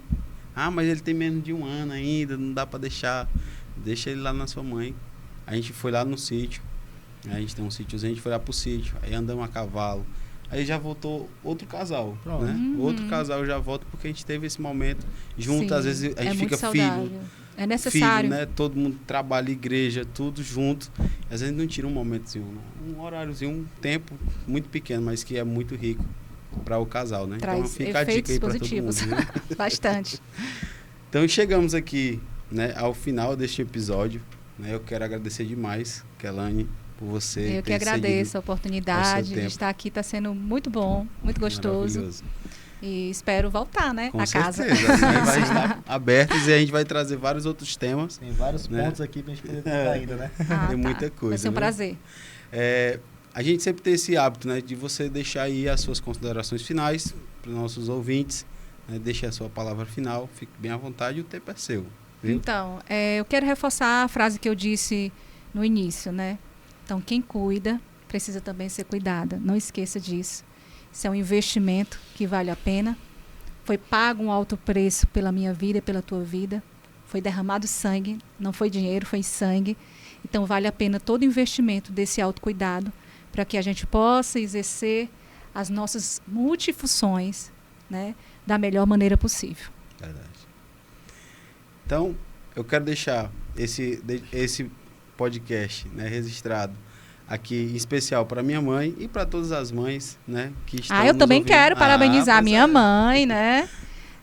Ah, mas ele tem menos de 1 ano ainda, não dá para deixar. Deixa ele lá na sua mãe. A gente foi lá no sítio. A gente tem um sítiozinho, a gente foi lá pro sítio. Aí andamos a cavalo. Aí já voltou outro casal, né? Outro casal já volta porque a gente teve esse momento junto. Sim, às vezes a gente fica filho, É necessário. Filho, né? Todo mundo trabalha, igreja, tudo junto. Às vezes não tira um momentozinho, um horáriozinho, um tempo muito pequeno, mas que é muito rico para o casal, né? Traz então fica a dica aí para todo mundo. Viu? Bastante. Então chegamos aqui, né, ao final deste episódio. Né? Eu quero agradecer demais, Kelane, por você. Eu que agradeço a oportunidade de estar aqui. Está sendo muito bom, muito gostoso. E espero voltar, né, Com a certeza, casa. né? Vai estar abertos e a gente vai trazer vários outros temas. Tem vários pontos aqui para a gente poder contar ainda, né? Tem muita coisa. Vai ser um prazer. A gente sempre tem esse hábito, né, de você deixar aí as suas considerações finais para os nossos ouvintes, né, deixe a sua palavra final, fique bem à vontade, o tempo é seu. Viu? Então, eu quero reforçar a frase que eu disse no início, né? Então, quem cuida precisa também ser cuidada. Não esqueça disso. Isso é um investimento que vale a pena. Foi pago um alto preço pela minha vida e pela tua vida. Foi derramado sangue, não foi dinheiro, foi sangue. Então, vale a pena todo o investimento desse autocuidado para que a gente possa exercer as nossas multifunções, né, da melhor maneira possível. Verdade. Então, eu quero deixar esse podcast, né, registrado aqui, em especial para minha mãe e para todas as mães, né, que estão eu também ouvindo. quero parabenizar minha mãe, né?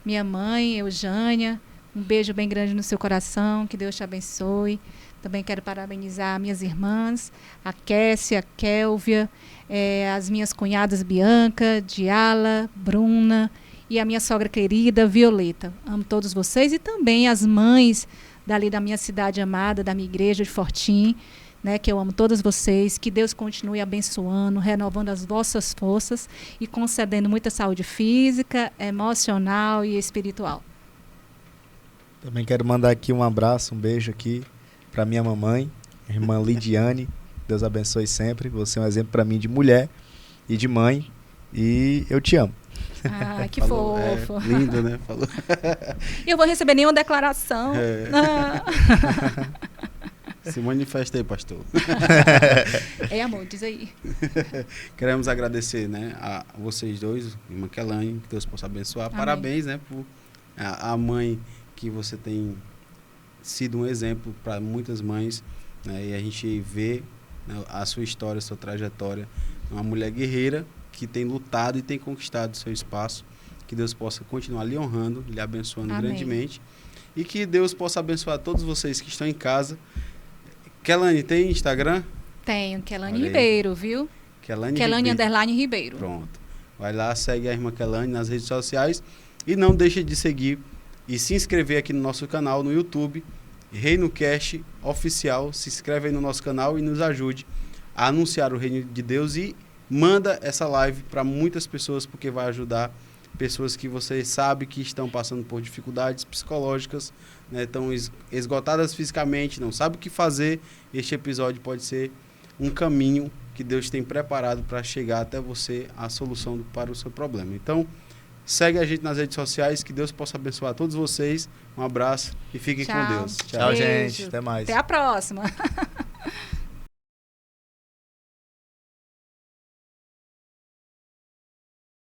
Minha mãe, Eugênia. Um beijo bem grande no seu coração, que Deus te abençoe. Também quero parabenizar minhas irmãs, a Kessia, a Kélvia, as minhas cunhadas Bianca, Diala, Bruna e a minha sogra querida, Violeta. Amo todos vocês e também as mães dali da minha cidade amada, da minha igreja de Fortim, né, que eu amo todas vocês, que Deus continue abençoando, renovando as vossas forças e concedendo muita saúde física, emocional e espiritual. Também quero mandar aqui um abraço, um beijo aqui para minha mamãe, irmã Lidiane. Deus abençoe sempre. Você é um exemplo para mim de mulher e de mãe. E eu te amo. Ah, que fofo. Lindo, né? Falou. E eu vou receber nenhuma declaração. Se manifesta aí, pastor. Amor, diz aí. Queremos agradecer, né, a vocês dois, irmã Kelane, que Deus possa abençoar. Amém. Parabéns, né, por a mãe que você tem sido um exemplo para muitas mães, né, e a gente vê, né, a sua história, a sua trajetória, uma mulher guerreira que tem lutado e tem conquistado o seu espaço. Que Deus possa continuar lhe honrando, lhe abençoando Amém. Grandemente. E que Deus possa abençoar todos vocês que estão em casa. Kelane, tem Instagram? Tenho, Kelane Ribeiro, viu? Kelane _Ribeiro. Pronto. Vai lá, segue a irmã Kelane nas redes sociais. E não deixe de seguir e se inscrever aqui no nosso canal no YouTube, Reino Cast Oficial. Se inscreve aí no nosso canal e nos ajude a anunciar o Reino de Deus e manda essa live para muitas pessoas, porque vai ajudar pessoas que você sabe que estão passando por dificuldades psicológicas, né, estão esgotadas fisicamente, não sabe o que fazer. Este episódio pode ser um caminho que Deus tem preparado para chegar até você a solução para o seu problema. Então, segue a gente nas redes sociais, que Deus possa abençoar todos vocês. Um abraço e fiquem com Deus. Tchau, gente. Até mais. Até a próxima.